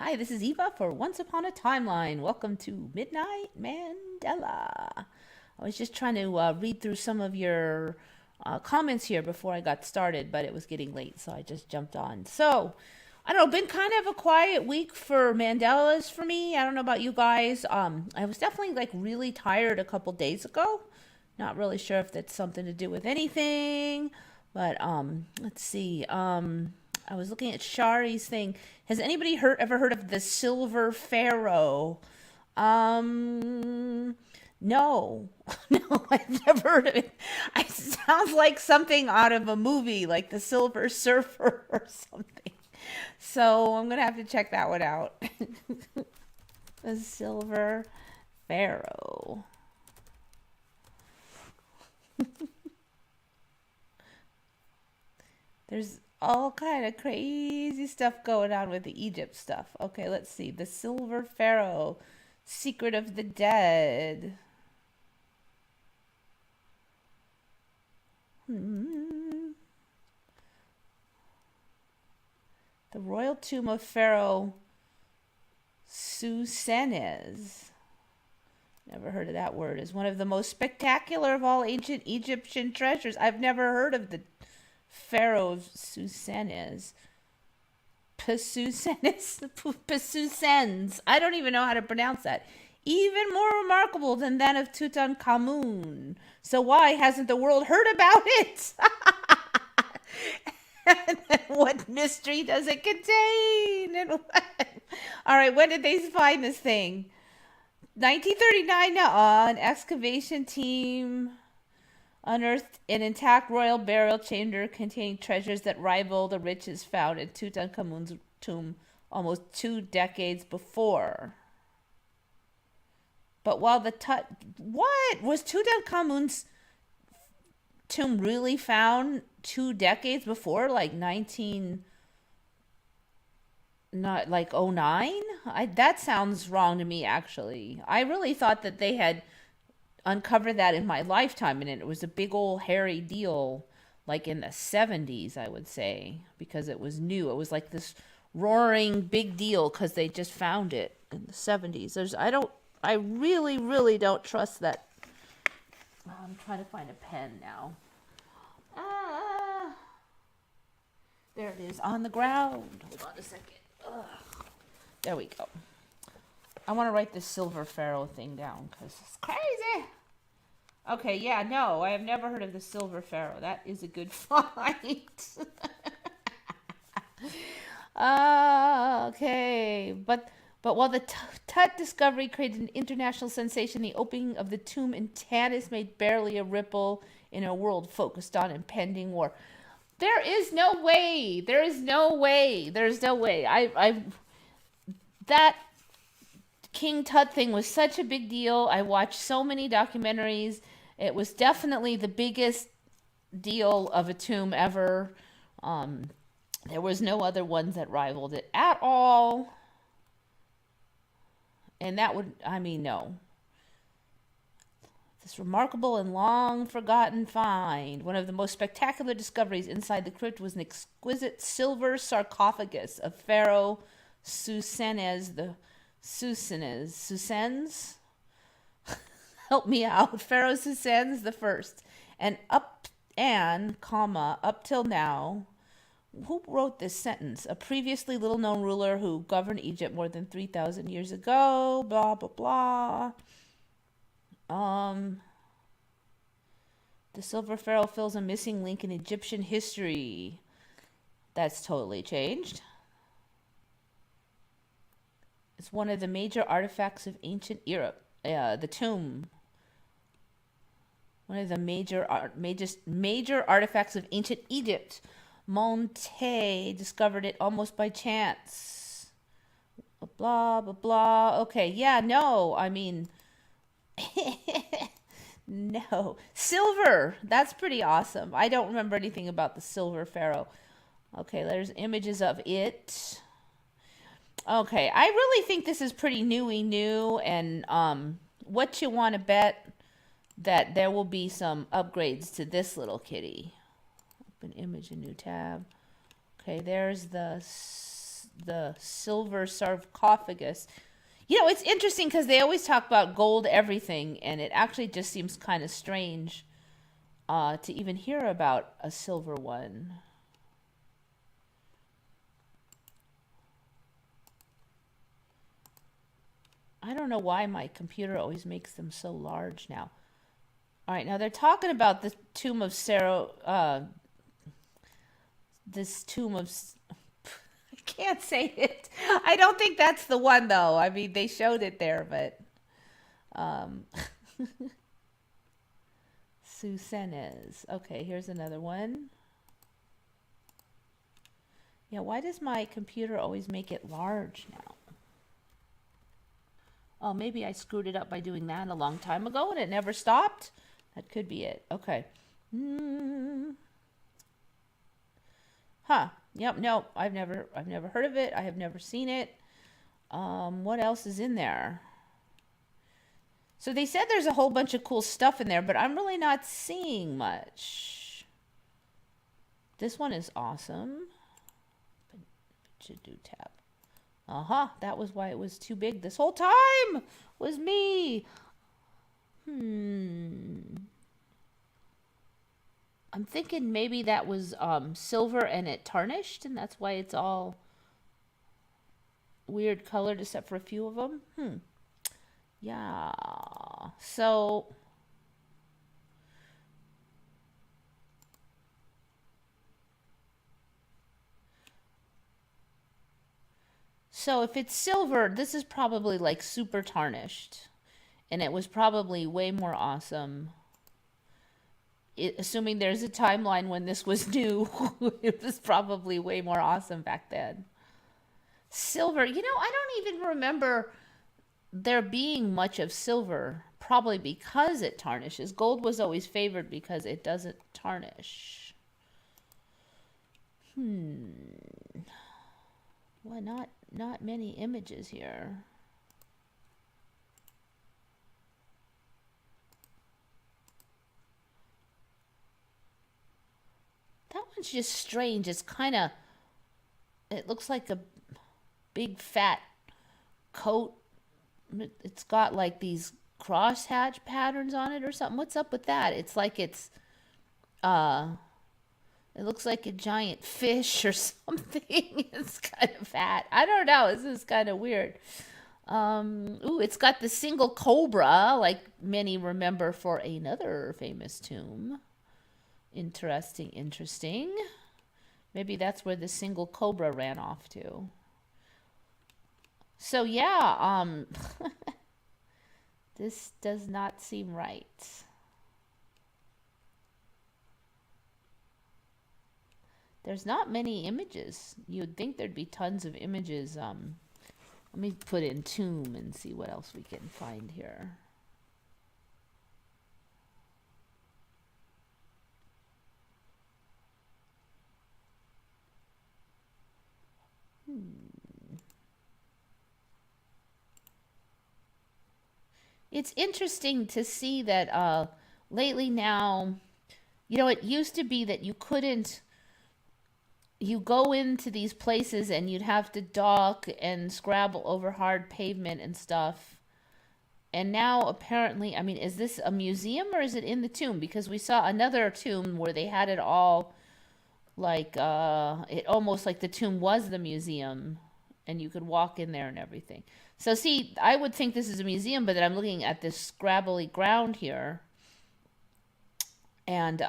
Hi, this is Eva for Once Upon a Timeline. Welcome to Midnight Mandela. I was just trying to read through some of your comments here before I got started, but it was getting late, so I just jumped on. So, I don't know, been kind of a quiet week for Mandelas for me. I don't know about you guys. I was definitely like really tired a couple days ago. Not really sure if that's something to do with anything, but let's see. I was looking at Shari's thing. Has anybody ever heard of the Silver Pharaoh? Um, no, no, I've never heard of it. It sounds like something out of a movie, like the Silver Surfer or something. So I'm gonna have to check that one out. The Silver Pharaoh. There's all kind of crazy stuff going on with the Egypt stuff. Okay, let's see. The Silver Pharaoh, Secret of the Dead. Hmm. The royal tomb of Pharaoh Susenes. Never heard of that word. Is one of the most spectacular of all ancient Egyptian treasures. I've never heard of the Pharaoh Susenes. Pesusenes, Pesusens. I don't even know how to pronounce that. Even more remarkable than that of Tutankhamun. So why hasn't the world heard about it? And what mystery does it contain? And what? All right, when did they find this thing? 1939. An excavation team unearthed an intact royal burial chamber containing treasures that rival the riches found in Tutankhamun's tomb almost 2 decades before. But while the what was Tutankhamun's tomb really found 2 decades before, like 19, not like 09? That sounds wrong to me, actually. I really thought that they had uncovered that in my lifetime, and it was a big old hairy deal, like in the 70s, I would say, because it was new. It was like this roaring big deal because they just found it in the 70s. I really, really don't trust that. I'm trying to find a pen now. Ah, there it is on the ground. Hold on a second. Ugh. There we go. I want to write this Silver Pharaoh thing down because it's crazy. Okay, yeah, no, I have never heard of the Silver Pharaoh. That is a good find. Okay, but while the Tut discovery created an international sensation, the opening of the tomb in Tanis made barely a ripple in a world focused on impending war. There is no way. There is no way. There's no way. That King Tut thing was such a big deal. I watched so many documentaries. It was definitely the biggest deal of a tomb ever. Um, there was no other ones that rivaled it at all. And that would, I mean, no. This remarkable and long forgotten find, one of the most spectacular discoveries inside the crypt, was an exquisite silver sarcophagus of Pharaoh Susenes, the Susens? Help me out. Pharaoh Susens the first. Up till now, who wrote this sentence? A previously little known ruler who governed Egypt more than 3,000 years ago, blah, blah, blah. Um, the Silver Pharaoh fills a missing link in Egyptian history. That's totally changed. It's one of the major artifacts of ancient Europe. The tomb. One of the major artifacts of ancient Egypt. Monte discovered it almost by chance. Blah, blah, blah. Okay, yeah, no, I mean, no. Silver, that's pretty awesome. I don't remember anything about the Silver Pharaoh. Okay, there's images of it. Okay, I really think this is pretty new, and what you want to bet that there will be some upgrades to this little kitty. Open image, a new tab. Okay, there's the silver sarcophagus. You know, it's interesting because they always talk about gold everything, and it actually just seems kind of strange to even hear about a silver one. I don't know why my computer always makes them so large now. All right, now they're talking about the tomb of Sarah. This tomb of. I can't say it. I don't think that's the one though. I mean, they showed it there, but um, Susenes. Okay, here's another one. Yeah, why does my computer always make it large now? Oh, maybe I screwed it up by doing that a long time ago and it never stopped. That could be it. Okay. Huh. Yep. No, I've never heard of it. I have never seen it. What else is in there? So they said there's a whole bunch of cool stuff in there, but I'm really not seeing much. This one is awesome. Should do tab. That was why it was too big this whole time. Was me. I'm thinking maybe that was silver and it tarnished, and that's why it's all weird colored except for a few of them. Yeah. So if it's silver, this is probably like super tarnished. And it was probably way more awesome. Assuming there's a timeline when this was new, it was probably way more awesome back then. Silver, you know, I don't even remember there being much of silver, probably because it tarnishes. Gold was always favored because it doesn't tarnish. Well, not many images here. That one's just strange. It's kind of, it looks like a big fat coat. It's got like these crosshatch patterns on it or something. What's up with that? It's like it looks like a giant fish or something. It's kind of fat. I don't know. This is kind of weird. Ooh, it's got the single cobra, like many remember for another famous tomb. Interesting. Maybe that's where the single cobra ran off to. So yeah, this does not seem right. There's not many images. You'd think there'd be tons of images. Let me put in tomb and see what else we can find here. It's interesting to see that lately now, you know, it used to be that you couldn't, you go into these places and you'd have to dock and scrabble over hard pavement and stuff. And now apparently, I mean, is this a museum or is it in the tomb? Because we saw another tomb where they had it all like, it almost like the tomb was the museum and you could walk in there and everything. So see, I would think this is a museum, but then I'm looking at this scrabbly ground here. And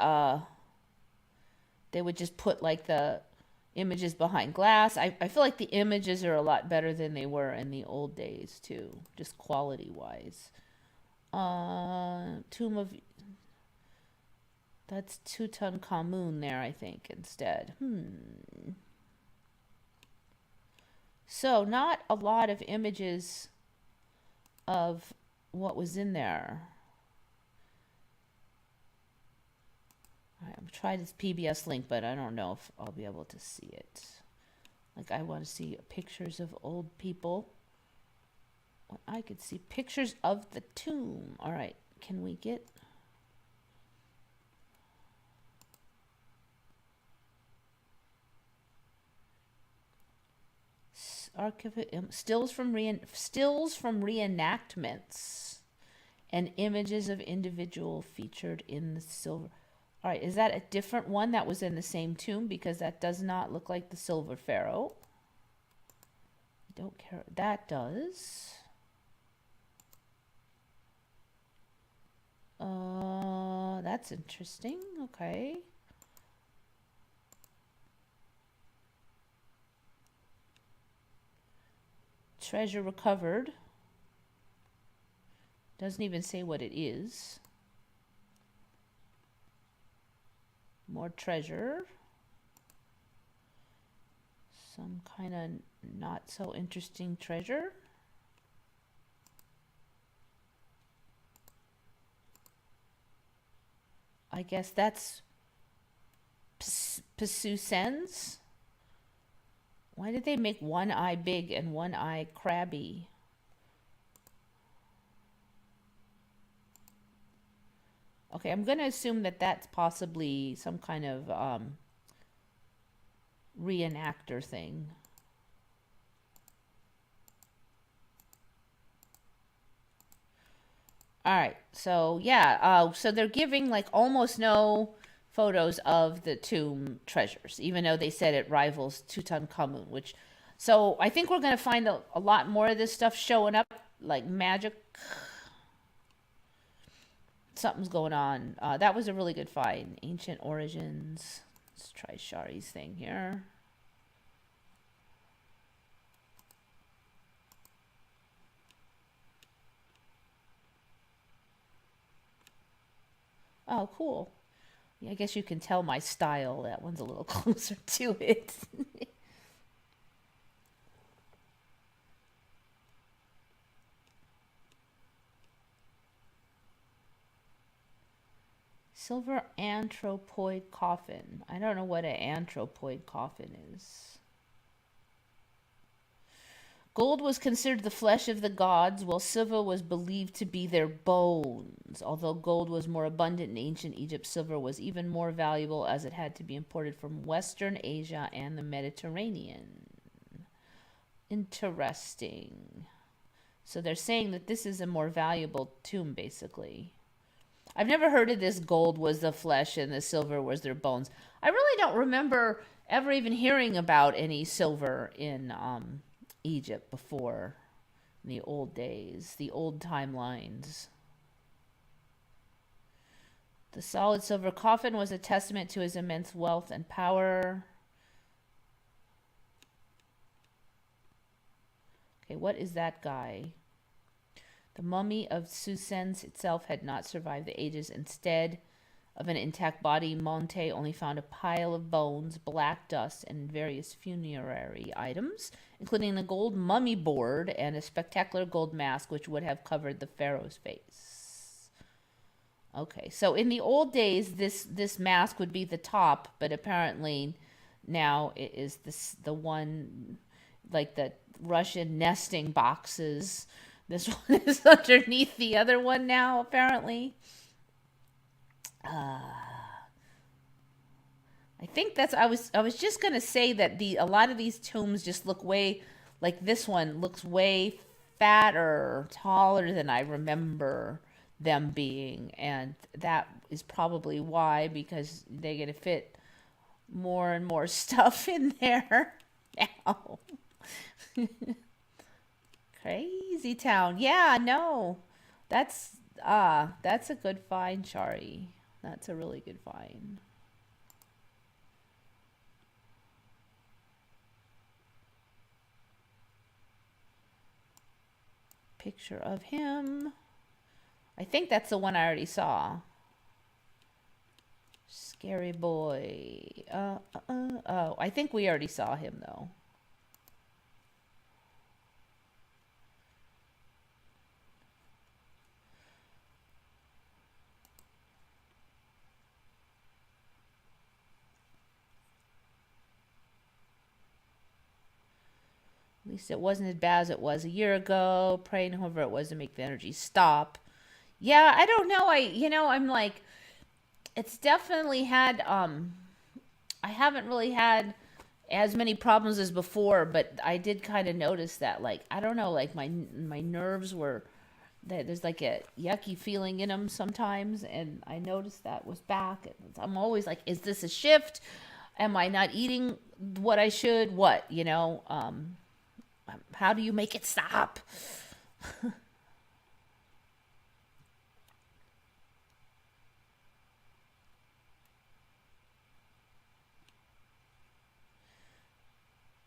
they would just put like the images behind glass. I feel like the images are a lot better than they were in the old days too, just quality wise. Tomb of, that's Tutankhamun there, I think, instead. So not a lot of images of what was in there. All right, I'm trying this PBS link, but I don't know if I'll be able to see it. Like, I want to see pictures of old people. I could see pictures of the tomb. All right, can we get... stills from reenactments and images of individual featured in the silver. All right, is that a different one that was in the same tomb? Because that does not look like the Silver Pharaoh. Don't care. That does. That's interesting. Okay. Treasure recovered. Doesn't even say what it is. More treasure. Some kind of not so interesting treasure. I guess that's fetuses. Why did they make one eye big and one eye crabby? Okay, I'm going to assume that that's possibly some kind of reenactor thing. All right, so yeah, so they're giving like almost no photos of the tomb treasures, even though they said it rivals Tutankhamun, which, so I think we're going to find a lot more of this stuff showing up, like magic. Something's going on. That was a really good find. Ancient origins. Let's try Shari's thing here. Oh, cool. Yeah, I guess you can tell my style. That one's a little closer to it. Silver anthropoid coffin. I don't know what an anthropoid coffin is. Gold was considered the flesh of the gods, while silver was believed to be their bones. Although gold was more abundant in ancient Egypt, silver was even more valuable as it had to be imported from Western Asia and the Mediterranean. Interesting. So they're saying that this is a more valuable tomb, basically. I've never heard of this gold was the flesh and the silver was their bones. I really don't remember ever even hearing about any silver in Egypt before, in the old days, the old timelines. The solid silver coffin was a testament to his immense wealth and power. Okay, what is that guy? The mummy of Susens itself had not survived the ages. Instead of an intact body, Monte only found a pile of bones, black dust, and various funerary items, including a gold mummy board and a spectacular gold mask which would have covered the pharaoh's face. Okay, so in the old days, this mask would be the top, but apparently now it is the one, like the Russian nesting boxes. This one is underneath the other one now, apparently. I think that's. I was just gonna say that a lot of these tombs just look way, like this one looks way fatter, taller than I remember them being, and that is probably why, because they're gonna fit more and more stuff in there now. Crazy town. Yeah, no. That's a good find, Shari. That's a really good find. Picture of him. I think that's the one I already saw. Scary boy. Oh, I think we already saw him though. At least it wasn't as bad as it was a year ago. Praying whoever it was to make the energy stop. Yeah, I don't know. I'm like, it's definitely had I haven't really had as many problems as before, but I did kind of notice that, like, I don't know, like my nerves were that there's like a yucky feeling in them sometimes, and I noticed that was back. And I'm always like, is this a shift? Am I not eating what I should? What, how do you make it stop?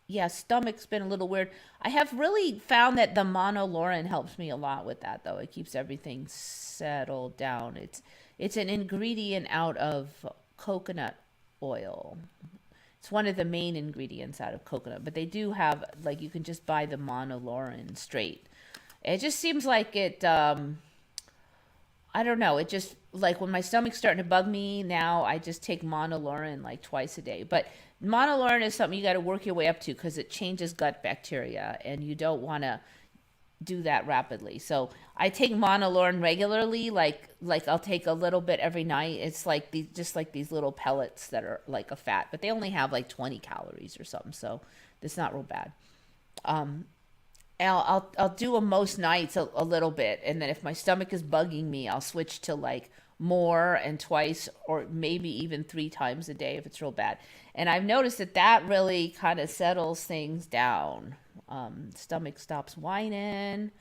Yeah, stomach's been a little weird. I have really found that the monolaurin helps me a lot with that, though. It keeps everything settled down. It's an ingredient out of coconut oil. It's one of the main ingredients out of coconut, but they do have, like, you can just buy the monolaurin straight. It just seems like I don't know. It just, like, when my stomach's starting to bug me now, I just take monolaurin like twice a day. But monolaurin is something you got to work your way up to because it changes gut bacteria, and you don't want to do that rapidly. So I take monolaurin regularly. Like I'll take a little bit every night. It's like these, just like these little pellets that are like a fat, but they only have like 20 calories or something. So it's not real bad. Um, I'll do them most nights a little bit, and then if my stomach is bugging me, I'll switch to like more and twice or maybe even three times a day if it's real bad. And I've noticed that that really kind of settles things down. Stomach stops whining.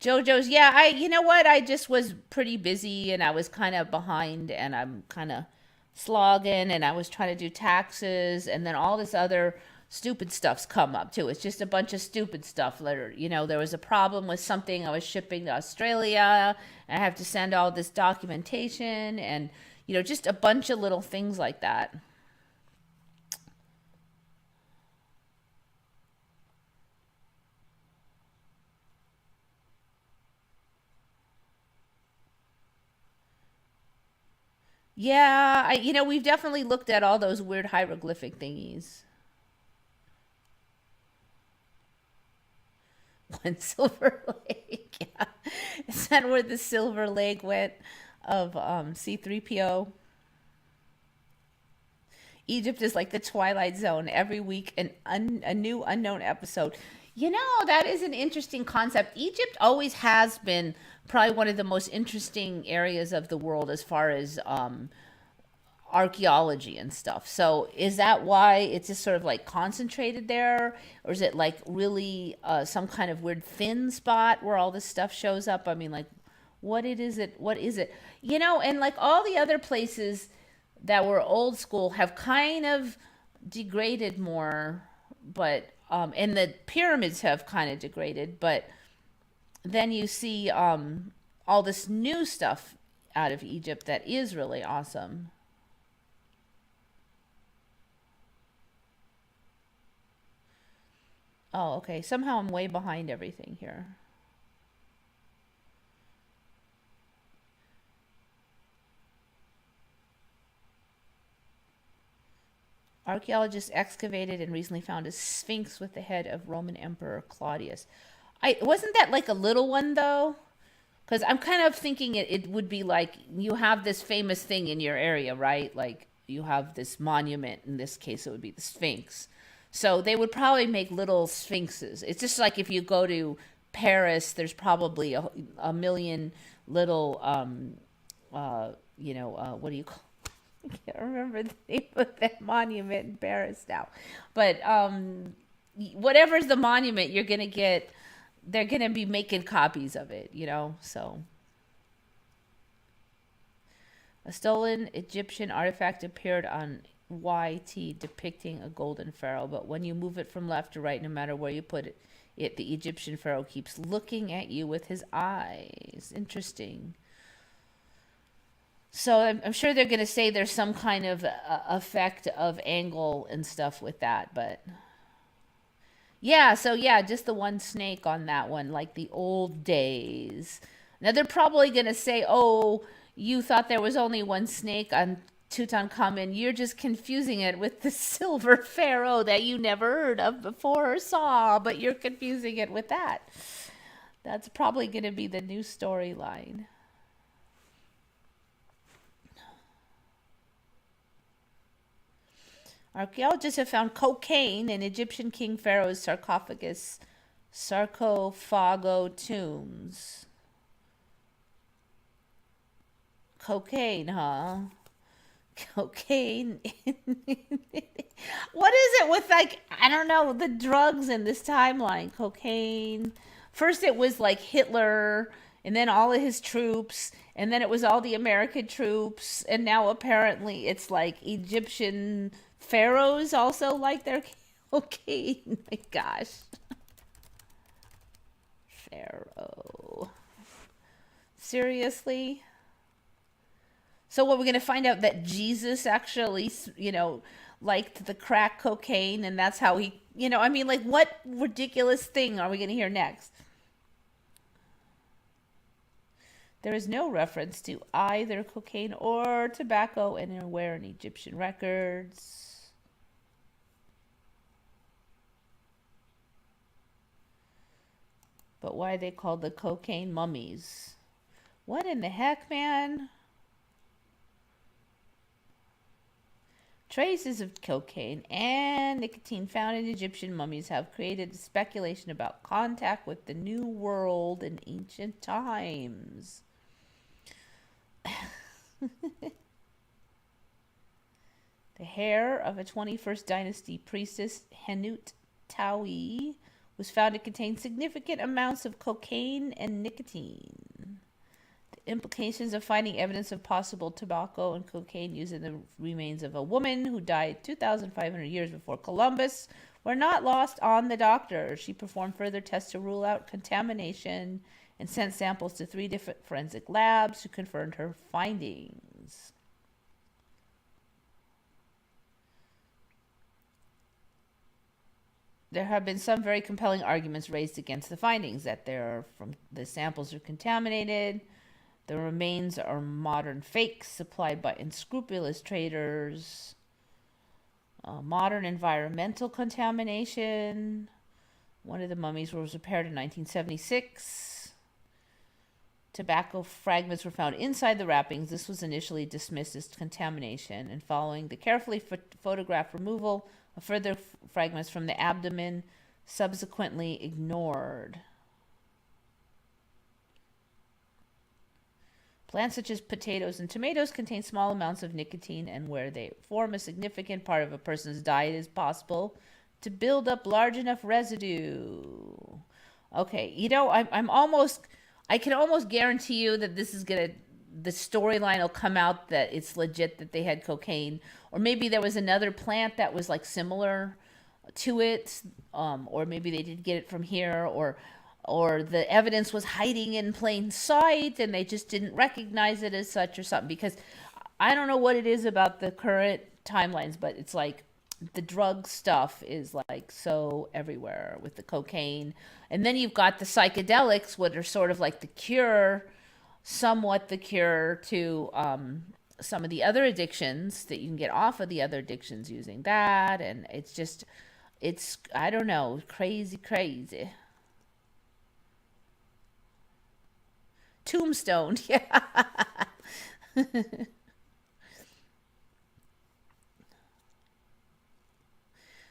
JoJo's, yeah, you know what? I just was pretty busy and I was kind of behind and I'm kind of slogging and I was trying to do taxes and then all this other stupid stuff's come up too. It's just a bunch of stupid stuff. There was a problem with something I was shipping to Australia and I have to send all this documentation and, just a bunch of little things like that. Yeah, we've definitely looked at all those weird hieroglyphic thingies. One silver lake. Yeah. Is that where the silver lake went of C3PO? Egypt is like the Twilight Zone. Every week, a new unknown episode. That is an interesting concept. Egypt always has been probably one of the most interesting areas of the world as far as archaeology and stuff. So is that why it's just sort of like concentrated there, or is it like really some kind of weird thin spot where all this stuff shows up? I mean, like, what it is it? What is it? And like all the other places that were old school have kind of degraded more, but and the pyramids have kind of degraded, but then you see all this new stuff out of Egypt that is really awesome. Oh, okay. Somehow I'm way behind everything here. Archaeologists excavated and recently found a sphinx with the head of Roman Emperor Claudius. I wasn't that like a little one though? Because I'm kind of thinking it would be like you have this famous thing in your area, right? Like you have this monument. In this case, it would be the Sphinx. So they would probably make little sphinxes. It's just like if you go to Paris, there's probably a million little, what do you call? I can't remember the name of that monument in Paris now, but whatever's the monument, you're gonna get. They're gonna be making copies of it. So a stolen Egyptian artifact appeared on YT depicting a golden pharaoh, but when you move it from left to right, no matter where you put it, the Egyptian pharaoh keeps looking at you with his eyes. Interesting. So I'm sure they're going to say there's some kind of effect of angle and stuff with that, but yeah, so yeah, just the one snake on that one, like the old days. Now they're probably gonna say, "Oh, you thought there was only one snake on Tutankhamun. You're just confusing it with the Silver Pharaoh that you never heard of before or saw, but you're confusing it with that." That's probably gonna be the new storyline. Archaeologists have found cocaine in Egyptian King Pharaoh's sarcophago tombs. Cocaine, huh? Cocaine. What is it with, like, I don't know, the drugs in this timeline? Cocaine. First it was like Hitler, and then all of his troops, and then it was all the American troops, and now apparently it's like Egyptian pharaohs also like their cocaine. My gosh. Pharaoh. Seriously? So what, we're going to find out that Jesus actually, liked the crack cocaine, and that's how he, I mean, like, what ridiculous thing are we going to hear next? There is no reference to either cocaine or tobacco anywhere in Egyptian records. But why are they called the cocaine mummies? What in the heck, man? Traces of cocaine and nicotine found in Egyptian mummies have created speculation about contact with the New World in ancient times. The hair of a 21st dynasty priestess, Henut Tawi, was found to contain significant amounts of cocaine and nicotine. The implications of finding evidence of possible tobacco and cocaine used in the remains of a woman who died 2,500 years before Columbus were not lost on the doctor. She performed further tests to rule out contamination and sent samples to 3 different forensic labs who confirmed her findings. There have been some very compelling arguments raised against the findings, that the samples are contaminated, the remains are modern fakes supplied by unscrupulous traders, modern environmental contamination. One of the mummies was repaired in 1976. Tobacco fragments were found inside the wrappings. This was initially dismissed as contamination, and following the carefully photographed removal of further fragments from the abdomen, subsequently ignored. Plants such as potatoes and tomatoes contain small amounts of nicotine, and where they form a significant part of a person's diet, it is possible to build up large enough residue. Okay, I can almost guarantee you that the storyline will come out that it's legit that they had cocaine, or maybe there was another plant that was like similar to it, or maybe they did get it from here, or the evidence was hiding in plain sight and they just didn't recognize it as such or something. Because I don't know what it is about the current timelines, but it's like the drug stuff is like so everywhere with the cocaine. And then you've got the psychedelics, which are sort of like somewhat the cure to some of the other addictions, that you can get off of the other addictions using that. And it's I don't know, crazy. Tombstone, yeah.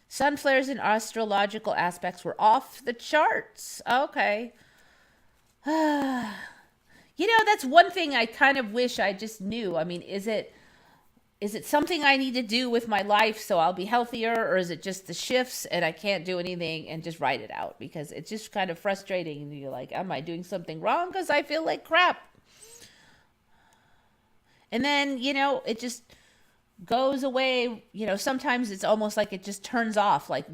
Sun flares and astrological aspects were off the charts. Okay. That's one thing I kind of wish I just knew. I mean, is it something I need to do with my life so I'll be healthier, or is it just the shifts and I can't do anything and just write it out? Because it's just kind of frustrating. And you're like, am I doing something wrong? Because I feel like crap. And then, it just goes away. Sometimes it's almost like it just turns off. Like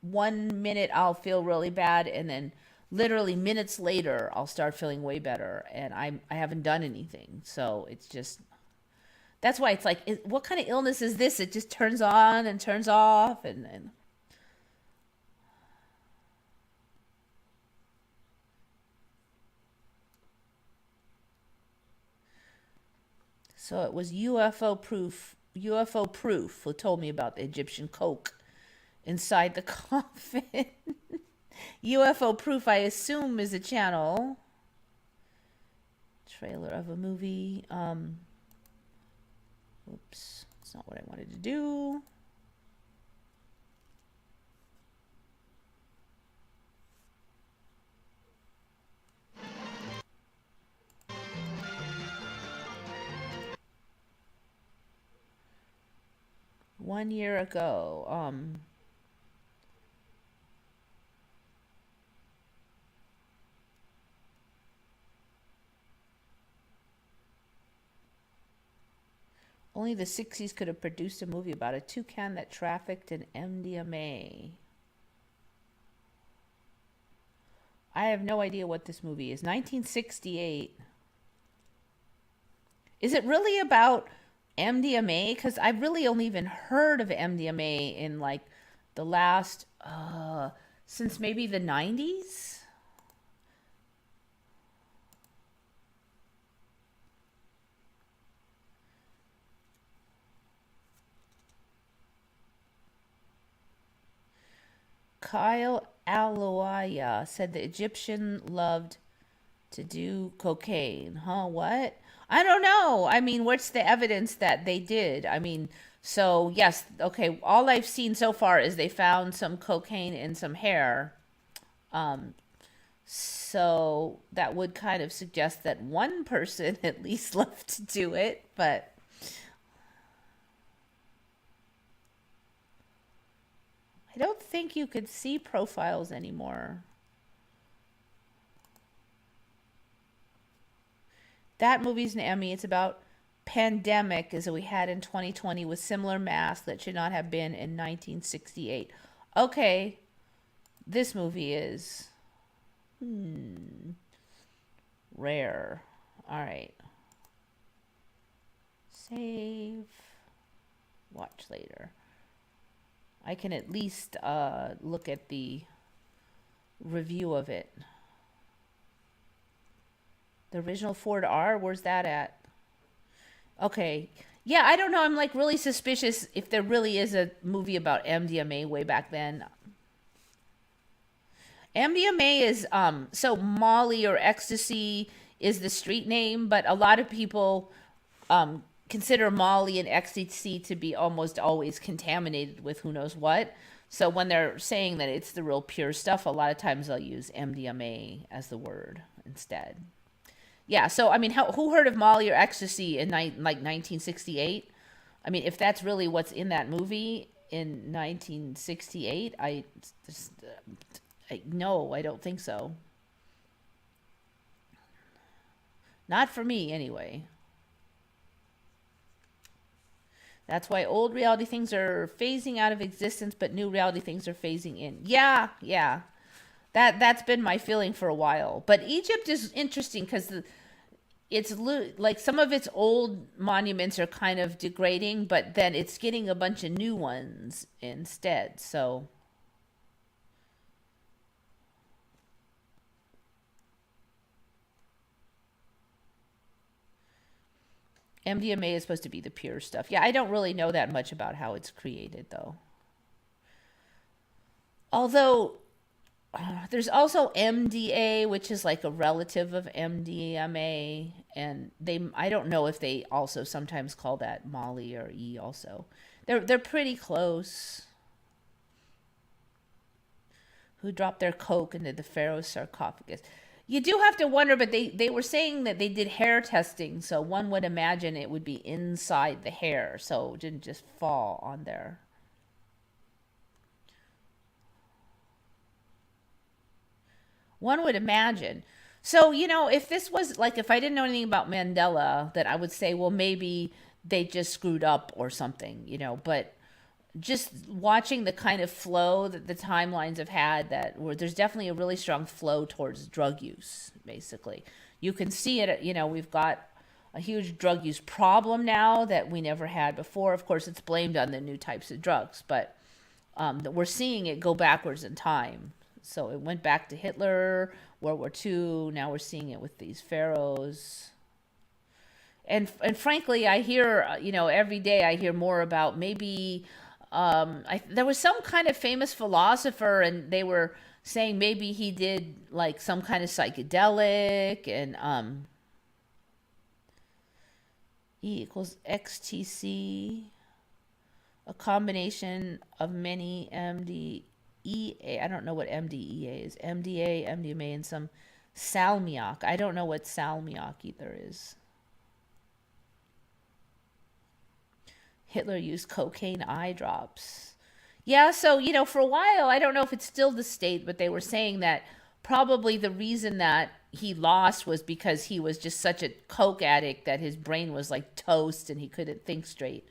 1 minute I'll feel really bad, and then literally minutes later I'll start feeling way better, and I haven't done anything. So it's just, that's why it's like, what kind of illness is this? It just turns on and turns off, and then. So it was UFO proof who told me about the Egyptian coke inside the coffin. UFO proof, I assume, is a channel. Trailer of a movie. Oops, that's not what I wanted to do. 1 year ago. Only the 60s could have produced a movie about a toucan that trafficked in MDMA. I have no idea what this movie is. 1968. Is it really about MDMA? Because I've really only even heard of MDMA in like the last, since maybe the 90s? Kyle Aloaya said the Egyptian loved to do cocaine. Huh? What? I don't know. I mean, what's the evidence that they did? I mean, so yes, okay. All I've seen so far is they found some cocaine in some hair. Um, so that would kind of suggest that one person at least loved to do it, but I don't think you could see profiles anymore. That movie's an Emmy. It's about pandemic as we had in 2020 with similar masks that should not have been in 1968. Okay, this movie is rare. All right. Save. Watch later. I can at least look at the review of it. The original Ford R, where's that at? Okay. Yeah, I don't know. I'm like really suspicious if there really is a movie about MDMA way back then. MDMA is so Molly or ecstasy is the street name, but a lot of people consider Molly and ecstasy to be almost always contaminated with who knows what. So when they're saying that it's the real pure stuff, a lot of times they'll use MDMA as the word instead. Yeah, so I mean, who heard of Molly or ecstasy in like 1968? I mean, if that's really what's in that movie in 1968, no, I don't think so. Not for me, anyway. That's why old reality things are phasing out of existence, but new reality things are phasing in. Yeah, yeah. That's been my feeling for a while. But Egypt is interesting because it's like some of its old monuments are kind of degrading, but then it's getting a bunch of new ones instead. So MDMA is supposed to be the pure stuff. Yeah, I don't really know that much about how it's created though. Although there's also MDA, which is like a relative of MDMA, and I don't know if they also sometimes call that Molly or E also. They're pretty close. Who dropped their coke into the pharaoh's sarcophagus? You do have to wonder, but they were saying that they did hair testing, so one would imagine it would be inside the hair, so it didn't just fall on there. One would imagine. So, if this was like, if I didn't know anything about Mandela, then I would say, well, maybe they just screwed up or something, but just watching the kind of flow that the timelines have had, that where there's definitely a really strong flow towards drug use, basically. You can see it, we've got a huge drug use problem now that we never had before. Of course, it's blamed on the new types of drugs, but we're seeing it go backwards in time. So it went back to Hitler, World War II. Now we're seeing it with these pharaohs. And frankly, I hear, every day I hear more about maybe there was some kind of famous philosopher, and they were saying maybe he did like some kind of psychedelic, and E equals XTC, a combination of many MDEA. I don't know what MDEA is. MDA, MDMA, and some salmiak. I don't know what salmiak either is. Hitler used cocaine eye drops. Yeah, so, for a while, I don't know if it's still the state, but they were saying that probably the reason that he lost was because he was just such a coke addict that his brain was like toast and he couldn't think straight.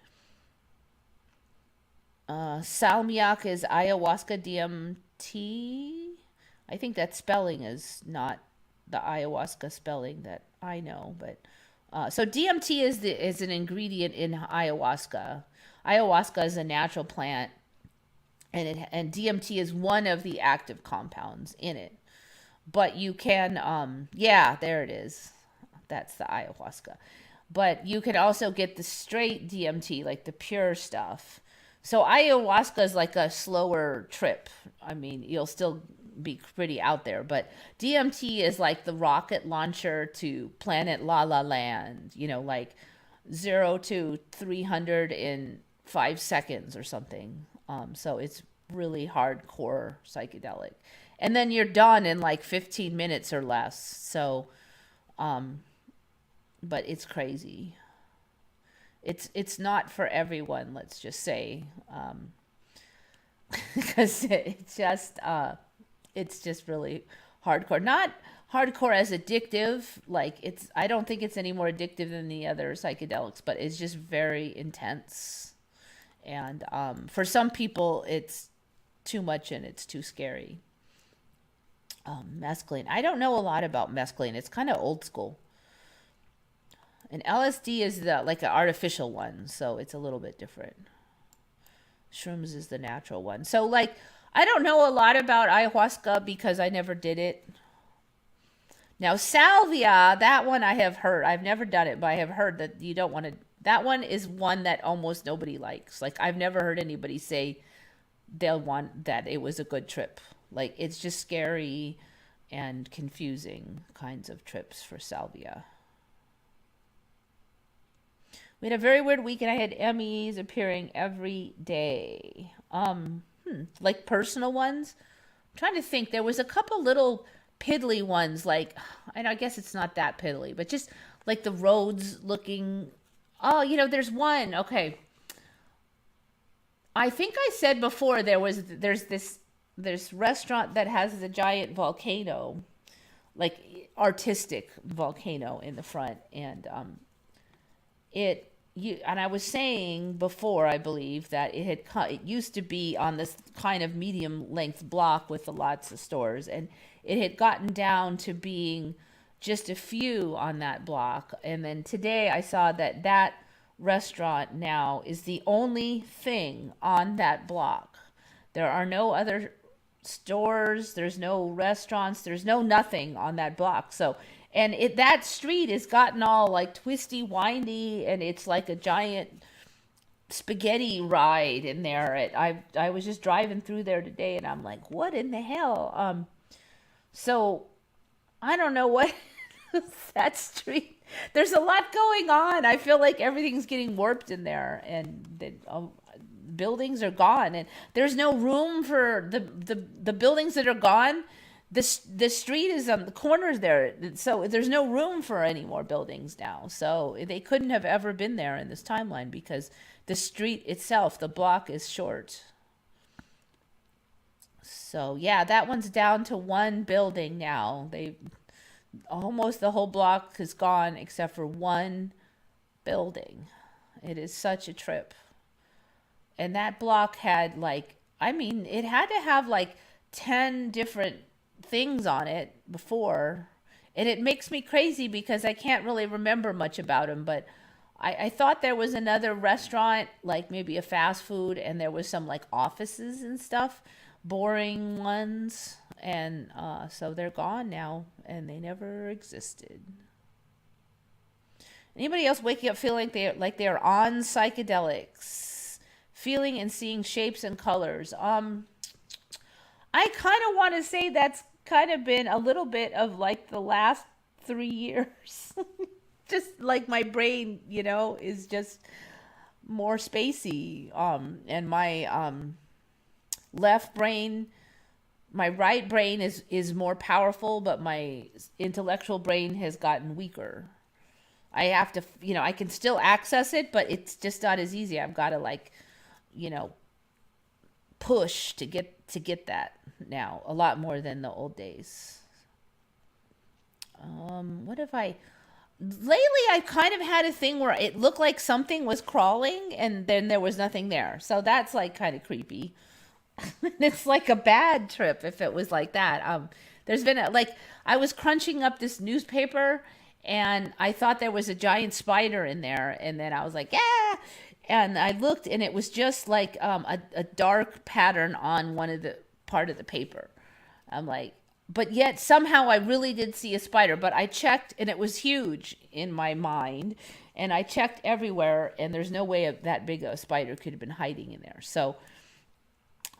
Salmiak is ayahuasca DMT. I think that spelling is not the ayahuasca spelling that I know, but so DMT is an ingredient in ayahuasca. Ayahuasca is a natural plant, and DMT is one of the active compounds in it. But you can, yeah, there it is. That's the ayahuasca. But you can also get the straight DMT, like the pure stuff. So ayahuasca is like a slower trip. I mean, you'll still be pretty out there, but DMT is like the rocket launcher to planet La La Land, like 0 to 300 in 5 seconds or something. So it's really hardcore psychedelic. And then you're done in like 15 minutes or less. So, but it's crazy. It's not for everyone, let's just say, because it's just really hardcore. Not hardcore as addictive. Like I don't think it's any more addictive than the other psychedelics, but it's just very intense. And for some people, it's too much and it's too scary. Mescaline. I don't know a lot about mescaline. It's kind of old school. And LSD is like an artificial one, so it's a little bit different. Shrooms is the natural one. So like, I don't know a lot about ayahuasca because I never did it. Now salvia, that one I have heard. I've never done it, but I have heard that you don't want to. That one is one that almost nobody likes. Like I've never heard anybody say they'll want that it was a good trip. Like it's just scary and confusing kinds of trips for salvia. We had a very weird week, and I had Emmys appearing every day. Like personal ones. I'm trying to think. There was a couple little piddly ones, like, and I guess it's not that piddly, but just like the roads looking. Oh, there's one. Okay. I think I said before there's this restaurant that has the giant volcano, like artistic volcano in the front, and and I was saying before, I believe, that it used to be on this kind of medium length block with lots of stores, and it had gotten down to being just a few on that block. And then today I saw that restaurant now is the only thing on that block. There are no other stores, there's no restaurants, there's no nothing on that block. So and that street has gotten all like twisty, windy, and it's like a giant spaghetti ride in there. I was just driving through there today, and I'm like, what in the hell? So I don't know what that street. There's a lot going on. I feel like everything's getting warped in there, and the buildings are gone, and there's no room for the buildings that are gone. The street is on the corners there, so there's no room for any more buildings now. So they couldn't have ever been there in this timeline because the street itself, the block, is short. So yeah, that one's down to one building now. Almost the whole block is gone except for one building. It is such a trip. And that block had it had to have like 10 different things on it before, and it makes me crazy because I can't really remember much about them, but I thought there was another restaurant, like maybe a fast food, and there was some like offices and stuff, boring ones, and so they're gone now, and they never existed. Anybody else waking up feeling they're on psychedelics, feeling and seeing shapes and colors? I kind of want to say that's kind of been a little bit of like the last 3 years. Just like my brain, is just more spacey. And my left brain, my right brain is more powerful, but my intellectual brain has gotten weaker. I have to, I can still access it, but it's just not as easy. I've got to like, you know, push to get that now a lot more than the old days. What if I lately I kind of had a thing where it looked like something was crawling and then there was nothing there. So that's like kind of creepy. It's like a bad trip if it was like that. There's been like I was crunching up this newspaper and I thought there was a giant spider in there, and then I was like, yeah. And I looked and it was just like a dark pattern on one of the part of the paper. I'm like, but yet somehow I really did see a spider, but I checked and it was huge in my mind. And I checked everywhere and there's no way that big a spider could have been hiding in there. So,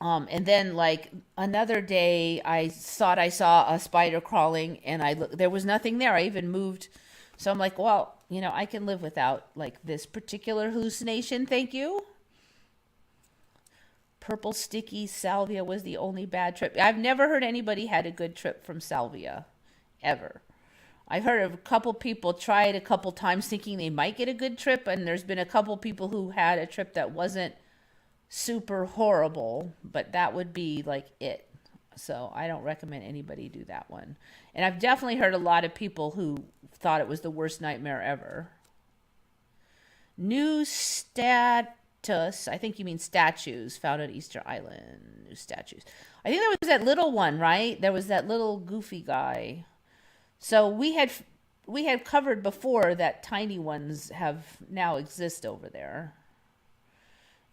and then like another day I thought I saw a spider crawling and I looked, there was nothing there. I even moved. So I'm like, well, I can live without like this particular hallucination. Thank you. Purple sticky salvia was the only bad trip. I've never heard anybody had a good trip from salvia, ever. I've heard of a couple people try it a couple times thinking they might get a good trip, and there's been a couple people who had a trip that wasn't super horrible, but that would be like it. So I don't recommend anybody do that one. And I've definitely heard a lot of people who thought it was the worst nightmare ever. New status, I think you mean statues found on Easter Island. New statues. I think there was that little one, right? There was that little goofy guy. So we had covered before that tiny ones have now exist over there.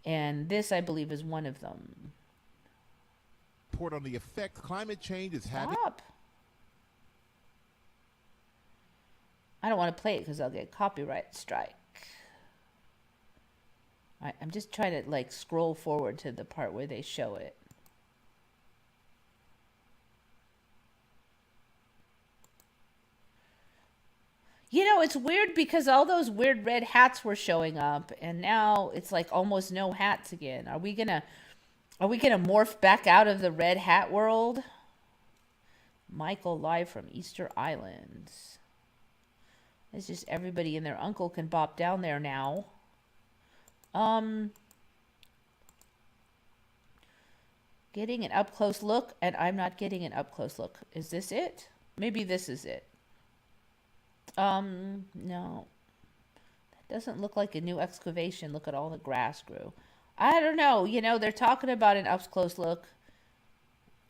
And this, I believe, is one of them. Report on the effect climate change is having. Stop. I don't want to play it because I'll get copyright strike. I'm just trying to like scroll forward to the part where they show it. It's weird because all those weird red hats were showing up and now it's like almost no hats again. Are we gonna morph back out of the red hat world? Michael live from Easter Island. It's just everybody and their uncle can bop down there now. Getting an up close look, and I'm not getting an up close look. Is this it? Maybe this is it. No. That doesn't look like a new excavation. Look at all the grass grew. I don't know. They're talking about an up close look.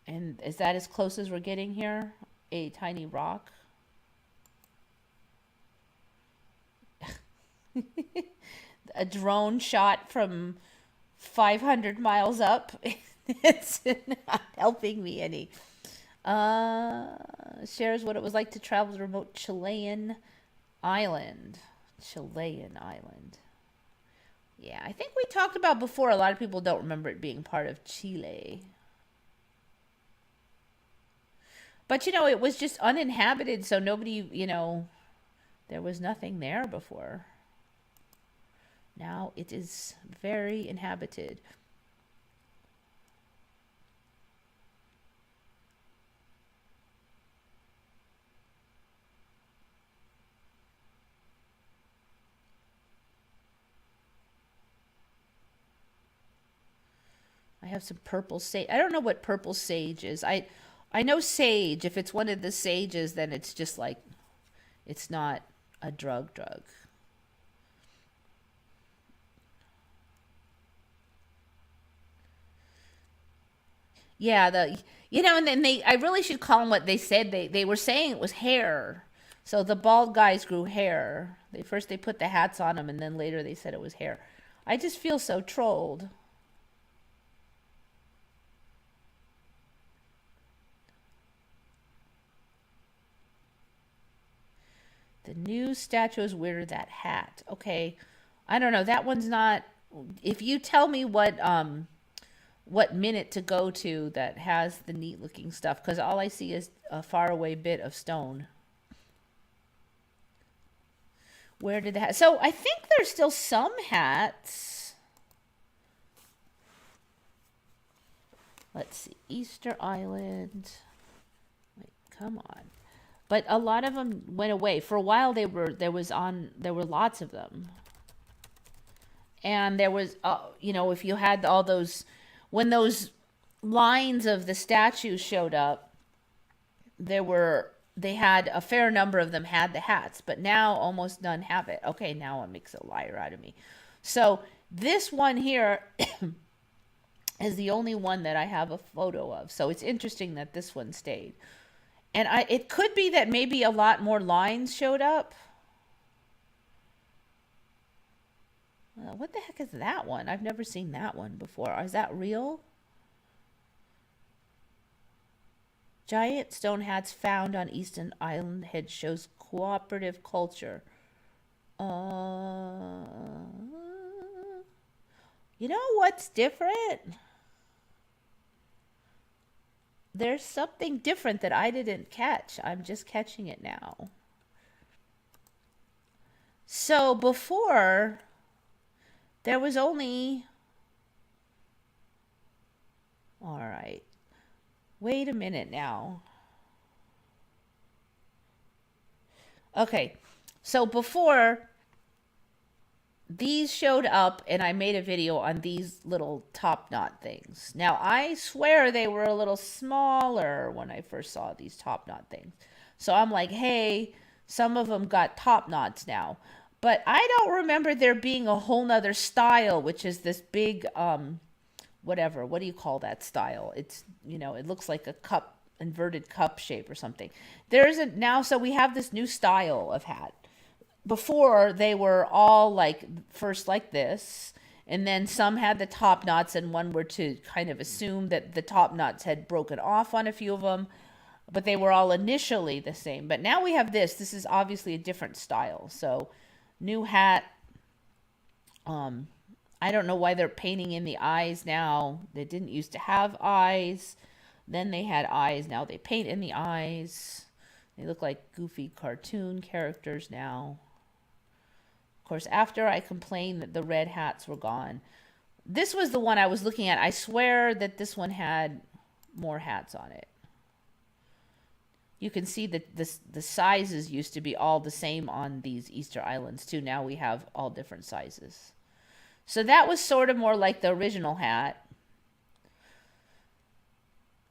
And is that as close as we're getting here? A tiny rock. A drone shot from 500 miles up. It's not helping me any. Shares what it was like to travel to remote Chilean island. Yeah, I think we talked about before. A lot of people don't remember it being part of Chile. But, it was just uninhabited, so nobody, there was nothing there before. Now it is very inhabited. I have some purple sage. I don't know what purple sage is. I know sage. If it's one of the sages, then it's just like, it's not a drug. Yeah, and then I really should call them what they said. They were saying it was hair. So the bald guys grew hair. First they put the hats on them, and then later they said it was hair. I just feel so trolled. The new statue is weirder. That hat. Okay, I don't know. That one's not. If you tell me what minute to go to that has the neat looking stuff, because all I see is a faraway bit of stone. Where did that? So I think there's still some hats. Let's see. Easter Island. Wait, come on. But a lot of them went away. For a while, there were lots of them. And there was, you know, if you had all those, when those lines of the statues showed up, they had a fair number of them had the hats, but now almost none have it. Okay, now it makes a liar out of me. So this one here is the only one that I have a photo of. So it's interesting that this one stayed. And it could be that maybe a lot more lines showed up. What the heck is that one? I've never seen that one before. Is that real? Giant stone hats found on Eastern Island Head shows cooperative culture. You know what's different? There's something different that I didn't catch. I'm just catching it now. So before, there was only... All right. Wait a minute now. Okay. So before, these showed up and I made a video on these little top knot things. Now, I swear they were a little smaller when I first saw these top knot things. So I'm like, hey, some of them got top knots now. But I don't remember there being a whole nother style, which is this big, whatever, what do you call that style? It's, you know, it looks like a cup, inverted cup shape or something. Now, so we have this new style of hat. Before, they were all like, first like this, and then some had the top knots, and one were to kind of assume that the top knots had broken off on a few of them, but they were all initially the same. But now we have this. This is obviously a different style. So, new hat. I don't know why they're painting in the eyes now. They didn't used to have eyes. Then they had eyes. Now they paint in the eyes. They look like goofy cartoon characters now. Of course, after I complained that the red hats were gone, this was the one I was looking at. I swear that this one had more hats on it. You can see that the sizes used to be all the same on these Easter Islands too. Now we have all different sizes. So that was sort of more like the original hat.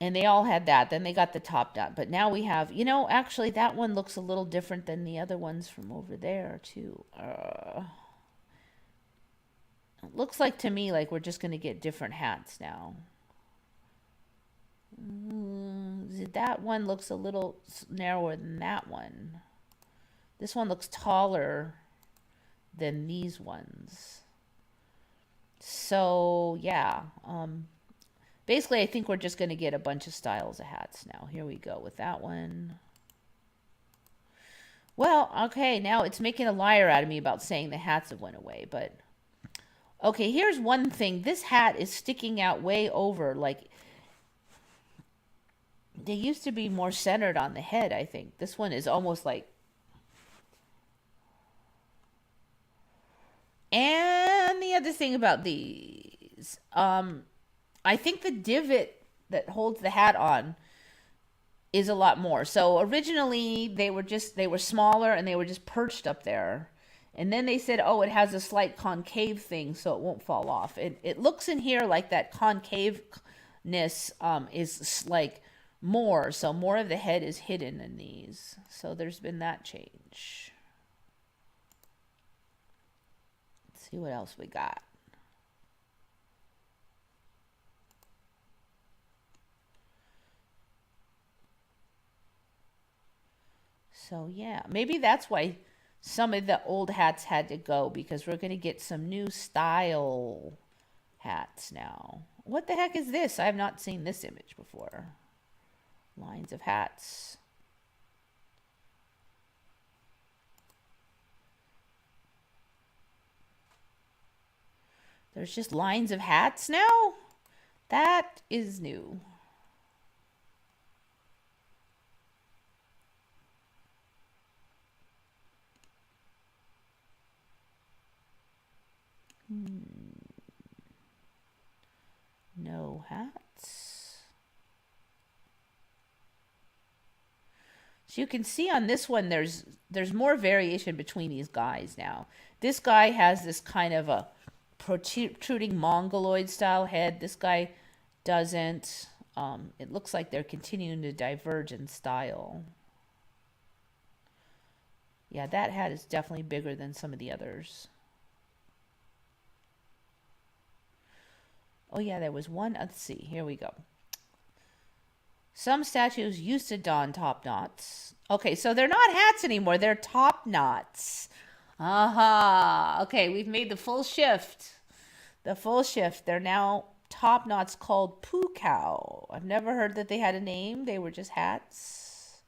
And they all had that. Then they got the top knot. But now we have, you know, actually that one looks a little different than the other ones from over there too. It looks like to me like we're just going to get different hats now. That one looks a little narrower than that one. This one looks taller than these ones. So, yeah. Basically, I think we're just going to get a bunch of styles of hats now. Here we go with that one. Well, okay, now it's making a liar out of me about saying the hats have went away, but... Okay, here's one thing. This hat is sticking out way over, like... They used to be more centered on the head, I think. This one is almost like... And the other thing about these... I think the divot that holds the hat on is a lot more. So originally they were smaller and they were just perched up there. And then they said, oh, it has a slight concave thing so it won't fall off. It looks in here like that concaveness is like more. So more of the head is hidden in these. So there's been that change. Let's see what else we got. So, yeah, maybe that's why some of the old hats had to go, because we're going to get some new style hats now. What the heck is this? I have not seen this image before. Lines of hats. There's just lines of hats now? That is new. No hats. So you can see on this one, there's more variation between these guys now. This guy has this kind of a protruding mongoloid style head. This guy doesn't. It looks like they're continuing to diverge in style. Yeah, that head is definitely bigger than some of the others. Oh yeah, there was one. Let's see. Here we go. Some statues used to don top knots. Okay, so they're not hats anymore. They're top knots. Aha. Okay, we've made the full shift. The full shift. They're now top knots called pukao. I've never heard that they had a name. They were just hats.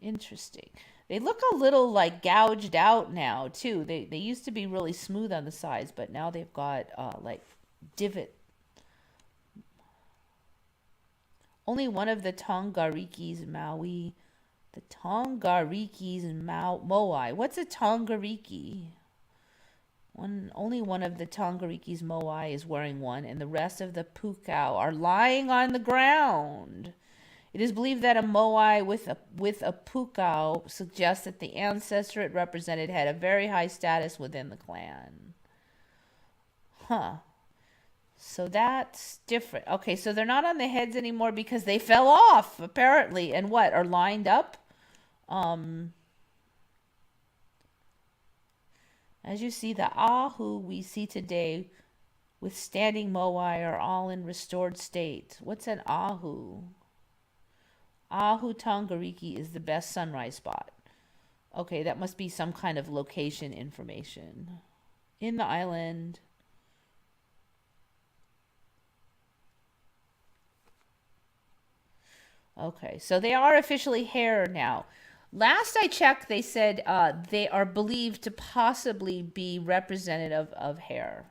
Interesting. They look a little like gouged out now too. They used to be really smooth on the sides, but now they've got like divot. Only one of the Tongarikis Maui. The Tongarikis Moai. What's a Tongariki? Only one of the Tongarikis Moai is wearing one, and the rest of the pukao are lying on the ground. It is believed that a moai with a pukao suggests that the ancestor it represented had a very high status within the clan. Huh. So that's different. Okay, so they're not on the heads anymore because they fell off, apparently, and what, are lined up? As you see, the ahu we see today with standing moai are all in restored state. What's an ahu? Ahu Tongariki is the best sunrise spot. Okay, that must be some kind of location information. In the island. Okay, so they are officially hair now. Last I checked, they said they are believed to possibly be representative of hair.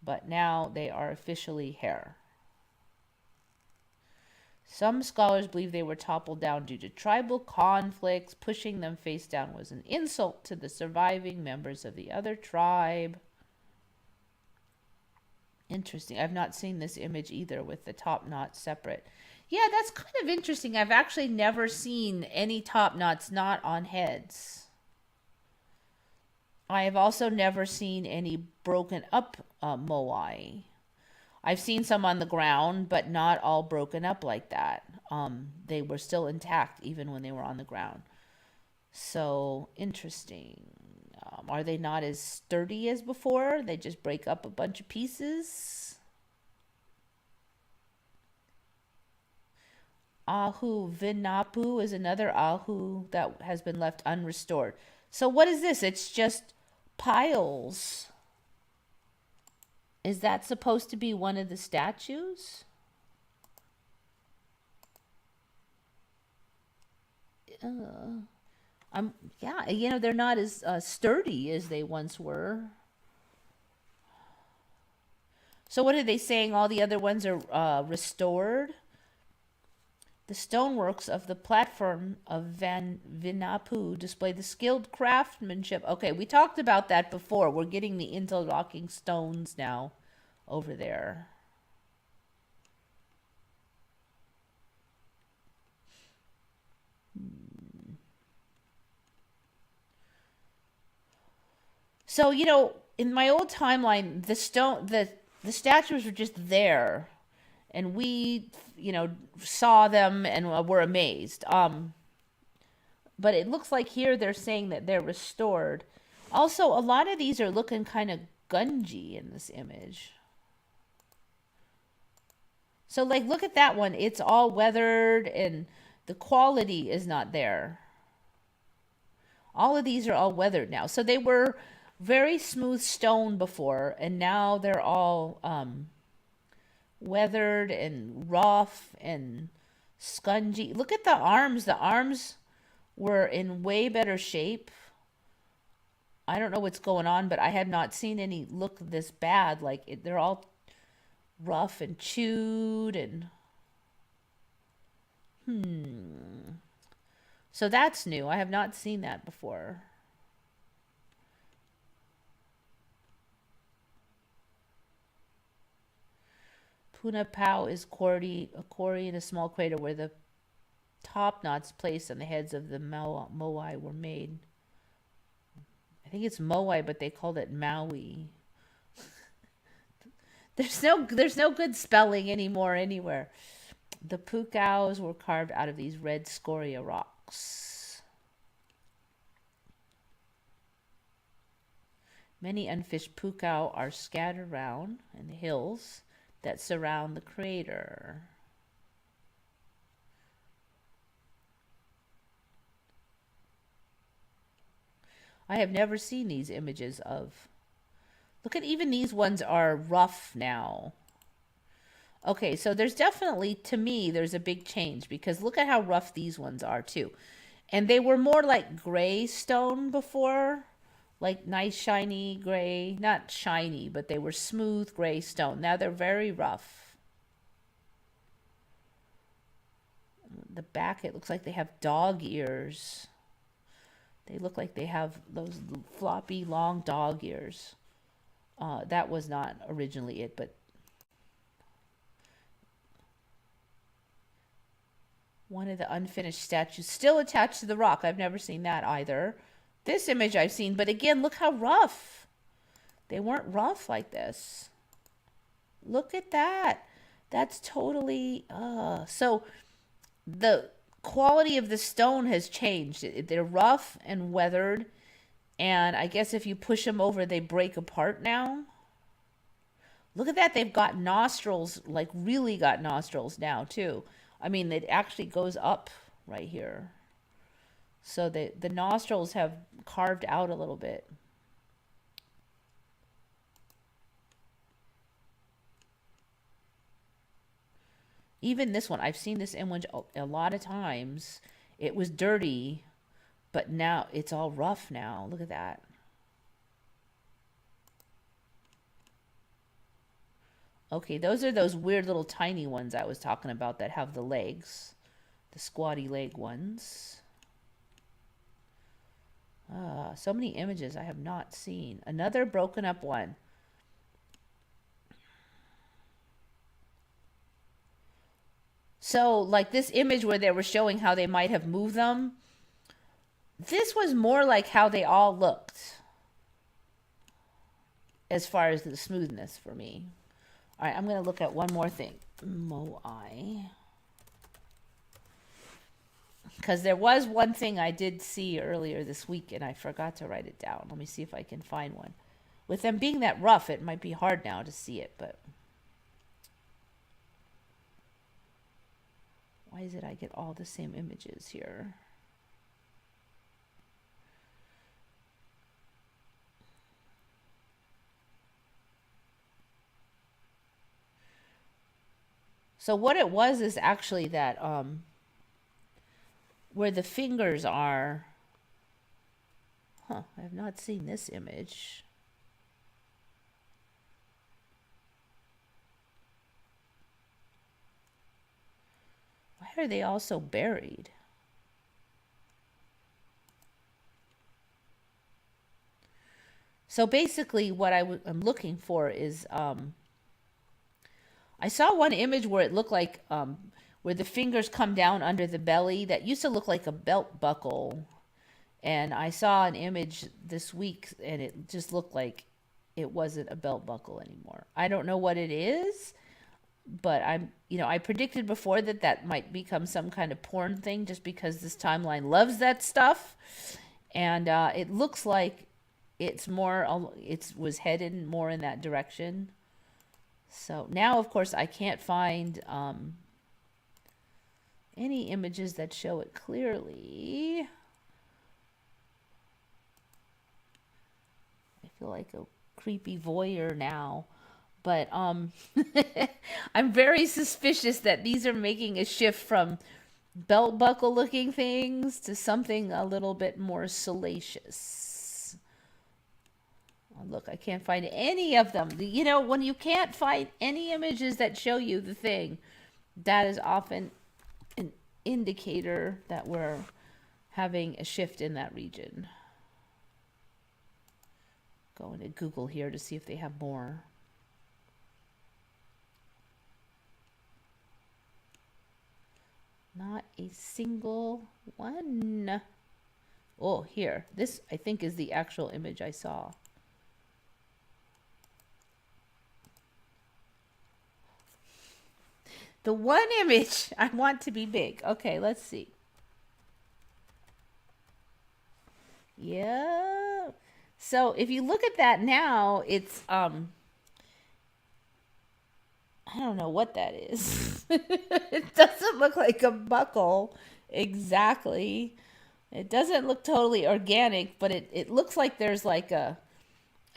But now they are officially hair. Some scholars believe they were toppled down due to tribal conflicts. Pushing them face down was an insult to the surviving members of the other tribe. Interesting. I've not seen this image either with the top knot separate. Yeah, that's kind of interesting. I've actually never seen any top knots not on heads. I have also never seen any broken up moai. I've seen some on the ground, but not all broken up like that. They were still intact even when they were on the ground. So, interesting. Are they not as sturdy as before? They just break up a bunch of pieces? Ahu Vinapu is another ahu that has been left unrestored. So what is this? It's just piles. Is that supposed to be one of the statues? Yeah, you know, they're not as sturdy as they once were. So what are they saying? All the other ones are restored? The stoneworks of the platform of Vinapu display the skilled craftsmanship. Okay, we talked about that before. We're getting the interlocking stones now over there. So, you know, in my old timeline, the statues were just there. And we, you know, saw them and were amazed. But it looks like here they're saying that they're restored. Also, a lot of these are looking kind of gungy in this image. So, like, look at that one. It's all weathered and the quality is not there. All of these are all weathered now. So they were very smooth stone before, and now they're all weathered and rough and scungy. Look at the arms. The arms were in way better shape. I don't know what's going on, but I have not seen any look this bad. Like they're all rough and chewed and So that's new. I have not seen that before. Punapau is a quarry in a small crater where the top knots placed on the heads of the Moai were made. I think it's Moai, but they called it Maui. There's no good spelling anymore anywhere. The pukaos were carved out of these red scoria rocks. Many unfished pukao are scattered around in the hills that surround the crater. I have never seen these images of... Look at, even these ones are rough now. Okay, so there's definitely, to me, there's a big change, because look at how rough these ones are too. And they were more like gray stone before, like nice shiny gray, not shiny, but they were smooth gray stone. Now they're very rough. The back, it looks like they have dog ears. They look like they have those floppy, long dog ears. That was not originally it, but one of the unfinished statues still attached to the rock. I've never seen that either. This image I've seen, but again, look how rough. They weren't rough like this. Look at that. That's totally... So the quality of the stone has changed. They're rough and weathered, and I guess if you push them over, they break apart now. Look at that. They've got nostrils, like really got nostrils now too. I mean, it actually goes up right here. So the nostrils have carved out a little bit. Even this one, I've seen this image a lot of times. It was dirty, but now it's all rough now. Look at that. Okay, those are those weird little tiny ones I was talking about that have the legs. The squatty leg ones. So many images I have not seen. Another broken up one. So, like this image where they were showing how they might have moved them, this was more like how they all looked as far as the smoothness for me. All right, I'm going to look at one more thing. Moai. Because there was one thing I did see earlier this week, and I forgot to write it down. Let me see if I can find one. With them being that rough, it might be hard now to see it, but... Why is it I get all the same images here? So what it was is actually that where the fingers are. I have not seen this image. Why are they all so buried? So basically what I'm looking for is, I saw one image where it looked like, where the fingers come down under the belly. That used to look like a belt buckle. And I saw an image this week and it just looked like it wasn't a belt buckle anymore. I don't know what it is, but I predicted before that that might become some kind of porn thing just because this timeline loves that stuff. And it looks like it was headed more in that direction. So now, of course, I can't find any images that show it clearly. I feel like a creepy voyeur now. But I'm very suspicious that these are making a shift from belt buckle looking things to something a little bit more salacious. Oh, look, I can't find any of them. You know, when you can't find any images that show you the thing, that is often an indicator that we're having a shift in that region. Going to Google here to see if they have more. Not a single one. Oh, here. This, I think, is the actual image I saw. The one image I want to be big. Okay, let's see. Yeah. So if you look at that now, it's I don't know what that is. It doesn't look like a buckle exactly. It doesn't look totally organic, but it looks like there's like a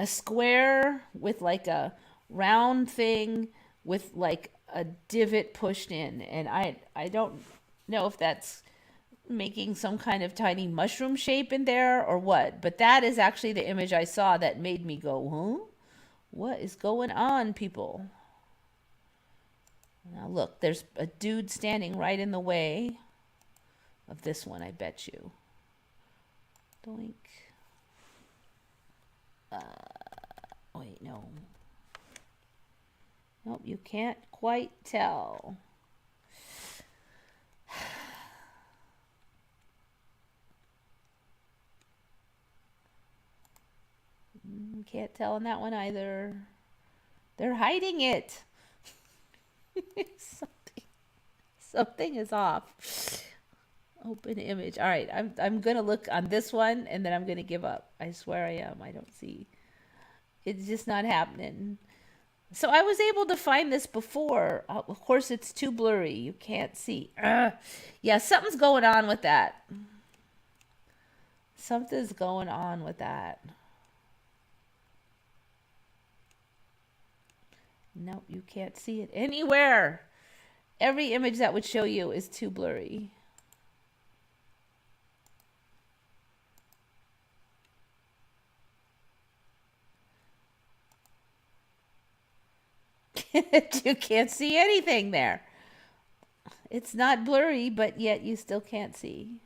square with like a round thing with like a divot pushed in. And I don't know if that's making some kind of tiny mushroom shape in there or what, but that is actually the image I saw that made me go, huh? What is going on, people? Now look, there's a dude standing right in the way of this one, I bet you. Doink. Wait, no. Nope, you can't quite tell. Can't tell on that one either. They're hiding it. Something is off. Open image. All right, I'm gonna look on this one and then I'm gonna give up. I swear I am. I don't see. It's just not happening. So I was able to find this before. Of course, it's too blurry. You can't see. Yeah, something's going on with that. Something's going on with that. Nope, you can't see it anywhere. Every image that would show you is too blurry. You can't see anything there. It's not blurry, but yet you still can't see.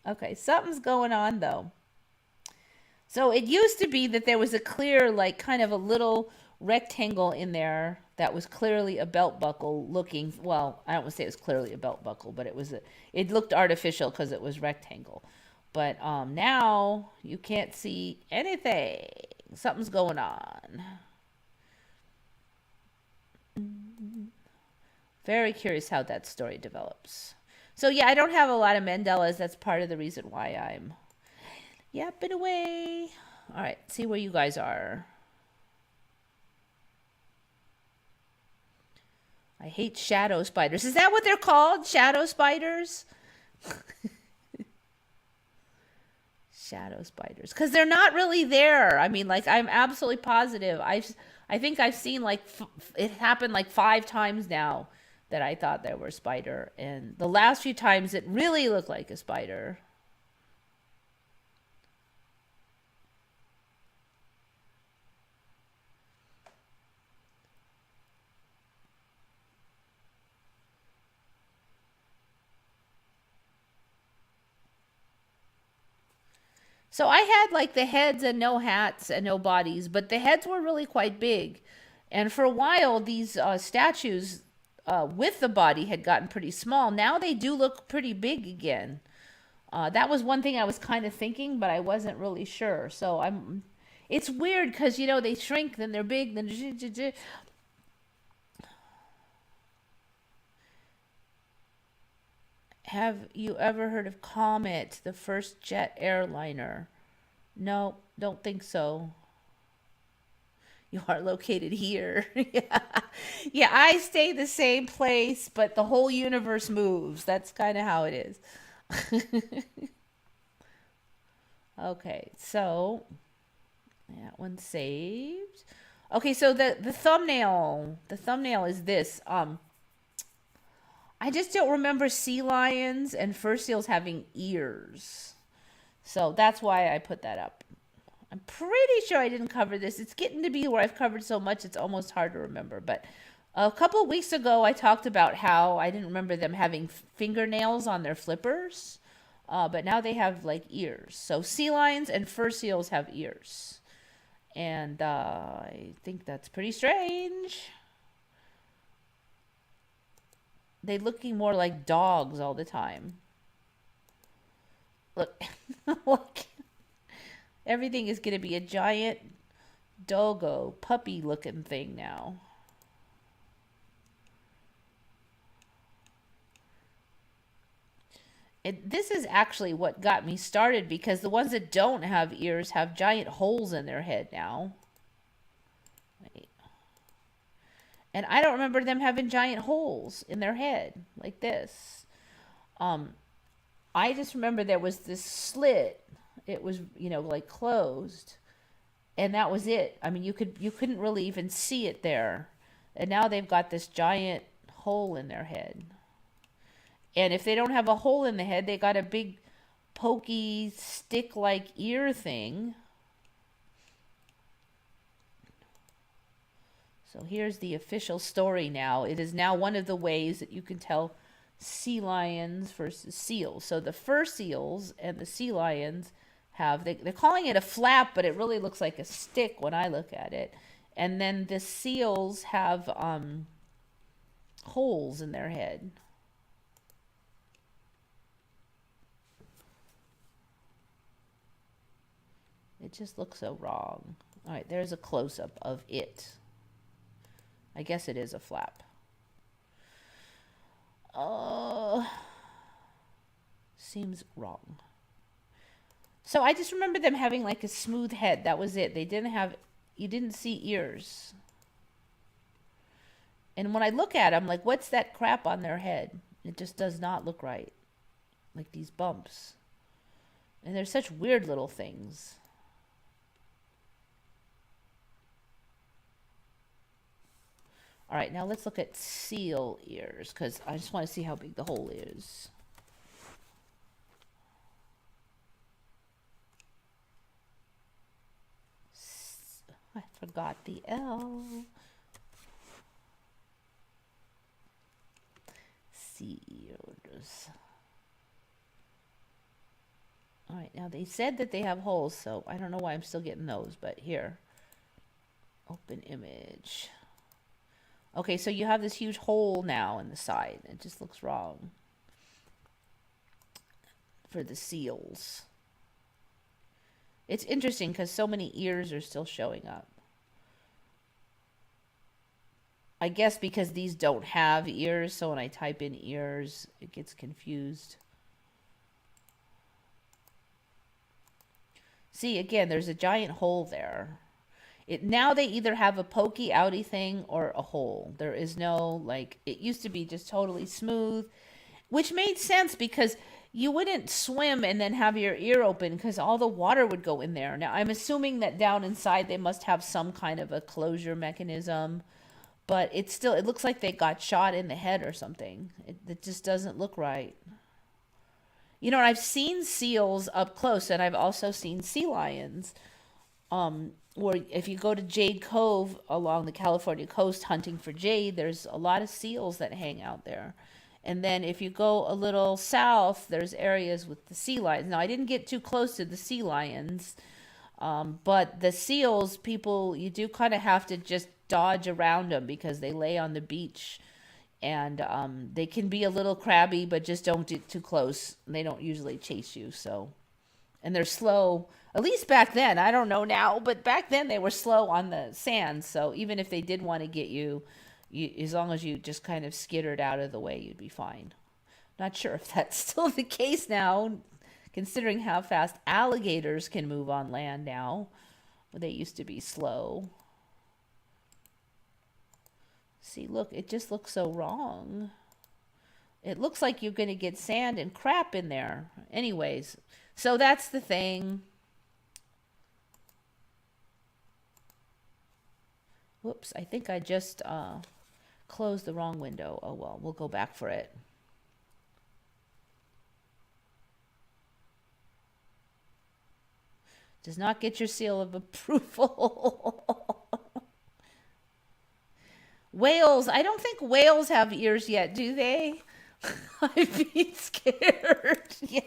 Okay, something's going on though. So it used to be that there was a clear, like kind of a little rectangle in there that was clearly a belt buckle looking. Well, I don't want to say it was clearly a belt buckle, but it looked artificial because it was rectangle. But now you can't see anything. Something's going on. Very curious how that story develops. So yeah, I don't have a lot of Mandelas. That's part of the reason why I'm yapping away. All right, see where you guys are. I hate shadow spiders. Is that what they're called? Shadow spiders? Shadow spiders. Because they're not really there. I mean, like, I'm absolutely positive. I think I've seen, like, it happened like 5 times now that I thought there were a spider. And the last few times it really looked like a spider. So I had like the heads and no hats and no bodies, but the heads were really quite big. And for a while, these statues with the body had gotten pretty small. Now they do look pretty big again. That was one thing I was kind of thinking, but I wasn't really sure. So it's weird because, you know, they shrink, then they're big, then. Have you ever heard of Comet, the first jet airliner? No, don't think so. You are located here. Yeah. Yeah, I stay the same place, but the whole universe moves. That's kind of how it is. Okay, so that one's saved. Okay, so the thumbnail is this. I just don't remember sea lions and fur seals having ears. So that's why I put that up. I'm pretty sure I didn't cover this. It's getting to be where I've covered so much it's almost hard to remember. But a couple of weeks ago, I talked about how I didn't remember them having fingernails on their flippers. But now they have like ears. So sea lions and fur seals have ears. And I think that's pretty strange. They looking more like dogs all the time. Look, look. Everything is going to be a giant doggo puppy looking thing now. This is actually what got me started, because the ones that don't have ears have giant holes in their head now. Wait. And I don't remember them having giant holes in their head like this. I just remember there was this slit. It was, you know, like closed. And that was it. I mean, you couldn't really even see it there. And now they've got this giant hole in their head. And if they don't have a hole in the head, they got a big pokey stick-like ear thing. So here's the official story now. It is now one of the ways that you can tell sea lions versus seals. So the fur seals and the sea lions have, they're calling it a flap, but it really looks like a stick when I look at it. And then the seals have holes in their head. It just looks so wrong. All right, there's a close-up of it. I guess it is a flap. Seems wrong. So I just remember them having like a smooth head. That was it. They didn't have, you didn't see ears. And when I look at them, like, what's that crap on their head? It just does not look right. Like these bumps. And they're such weird little things. All right, now let's look at seal ears, because I just want to see how big the hole is. I forgot the L. Sea ears. All right, now they said that they have holes, so I don't know why I'm still getting those, but here. Open image. Okay, so you have this huge hole now in the side. It just looks wrong for the seals. It's interesting because so many ears are still showing up. I guess because these don't have ears, so when I type in ears, it gets confused. See, again, there's a giant hole there. Now they either have a pokey outy thing or a hole. There is no, like, it used to be just totally smooth, which made sense because you wouldn't swim and then have your ear open because all the water would go in there. Now, I'm assuming that down inside they must have some kind of a closure mechanism, but it's still, it looks like they got shot in the head or something. It just doesn't look right. You know, I've seen seals up close, and I've also seen sea lions. Or if you go to Jade Cove along the California coast hunting for jade, there's a lot of seals that hang out there. And then if you go a little south, there's areas with the sea lions. Now, I didn't get too close to the sea lions, but the seals, people, you do kind of have to just dodge around them because they lay on the beach. And they can be a little crabby, but just don't get too close. They don't usually chase you, so. And they're slow. At least back then, I don't know now, but back then they were slow on the sand. So even if they did want to get you, as long as you just kind of skittered out of the way, you'd be fine. Not sure if that's still the case now, considering how fast alligators can move on land now. They used to be slow. See, look, it just looks so wrong. It looks like you're going to get sand and crap in there. Anyways, so that's the thing. Whoops, I think I just closed the wrong window. Oh, well, we'll go back for it. Does not get your seal of approval. Whales, I don't think whales have ears yet, do they? I'd be scared. Yeah.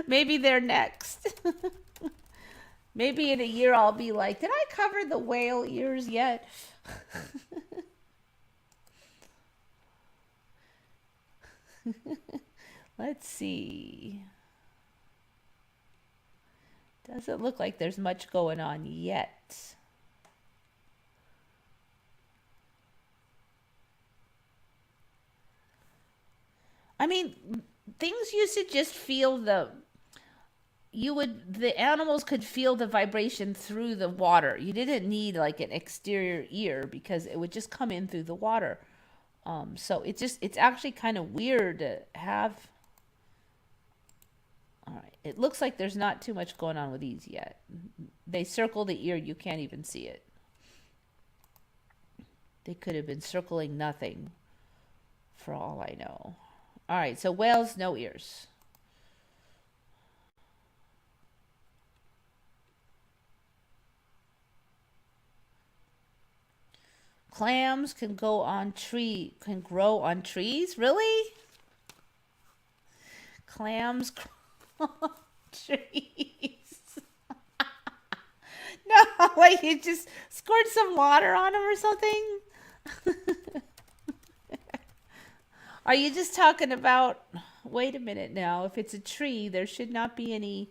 Maybe they're next. Maybe in a year I'll be like, did I cover the whale ears yet? Let's see. Doesn't look like there's much going on yet. I mean, things used to just feel the animals could feel the vibration through the water. You didn't need like an exterior ear because it would just come in through the water. So it's actually kind of weird to have. All right, it looks like there's not too much going on with these yet. They circle the ear, you can't even see it. They could have been circling nothing for all I know. All right, so whales, no ears. Clams can grow on trees? Really? Clams grow on trees. No, like you just squirt some water on them or something? Are you just talking about, wait a minute now, if it's a tree, there should not be any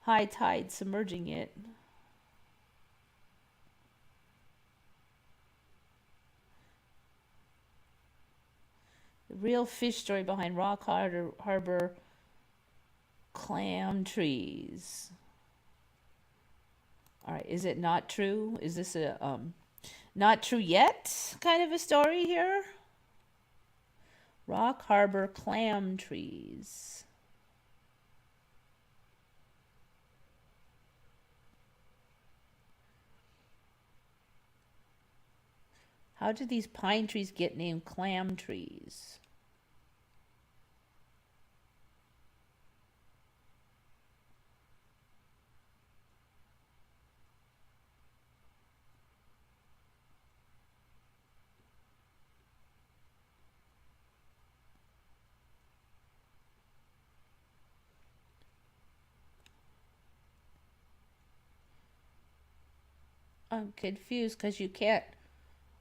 high tide submerging it. The real fish story behind Rock Harbor clam trees. All right, is it not true? Is this a not true yet kind of a story here? Rock Harbor clam trees. How did these pine trees get named clam trees? I'm confused because you can't,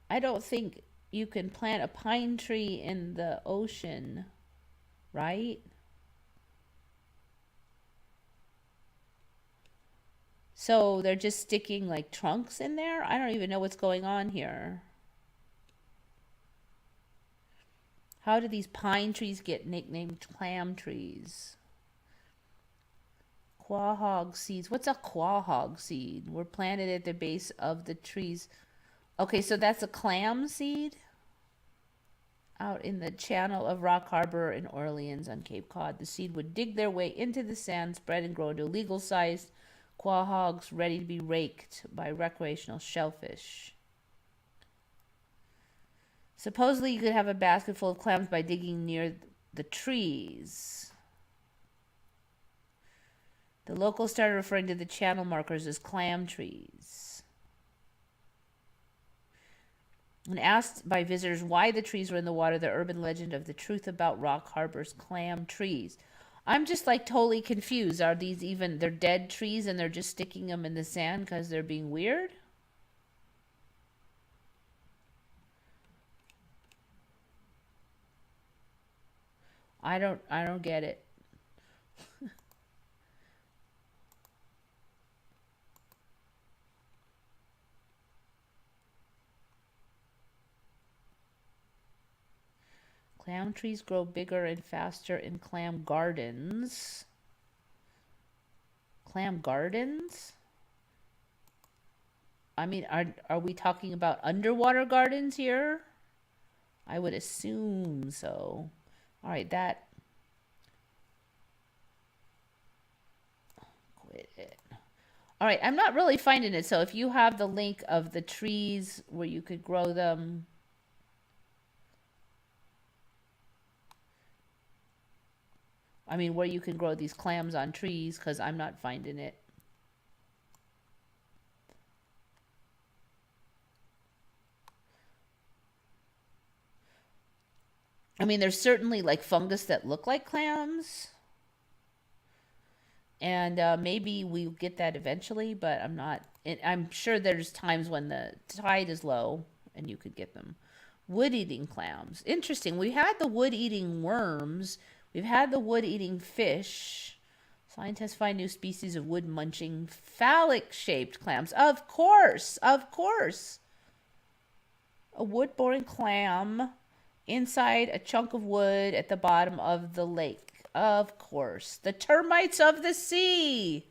I don't think you can plant a pine tree in the ocean, right? So they're just sticking like trunks in there? I don't even know what's going on here. How do these pine trees get nicknamed clam trees? Quahog seeds. What's a quahog seed? Were planted at the base of the trees. Okay, so that's a clam seed out in the channel of Rock Harbor in Orleans on Cape Cod. The seed would dig their way into the sand, spread and grow into legal-sized quahogs ready to be raked by recreational shellfish. Supposedly, you could have a basket full of clams by digging near the trees. The locals started referring to the channel markers as clam trees. When asked by visitors why the trees were in the water, the urban legend of the truth about Rock Harbor's clam trees. I'm just like totally confused. Are these even, they're dead trees and they're just sticking them in the sand because they're being weird? I don't get it. Clam trees grow bigger and faster in clam gardens. Clam gardens? I mean, are we talking about underwater gardens here? I would assume so. All right, that. Quit it. All right, I'm not really finding it. So if you have the link of the trees where you could grow them. I mean, where you can grow these clams on trees, because I'm not finding it. I mean, there's certainly like fungus that look like clams. And maybe we'll get that eventually, but I'm not. I'm sure there's times when the tide is low and you could get them. Wood-eating clams. Interesting. We had the wood-eating worms. We've had the wood-eating fish. Scientists find new species of wood-munching phallic-shaped clams. Of course. Of course. A wood-boring clam inside a chunk of wood at the bottom of the lake. Of course. The termites of the sea.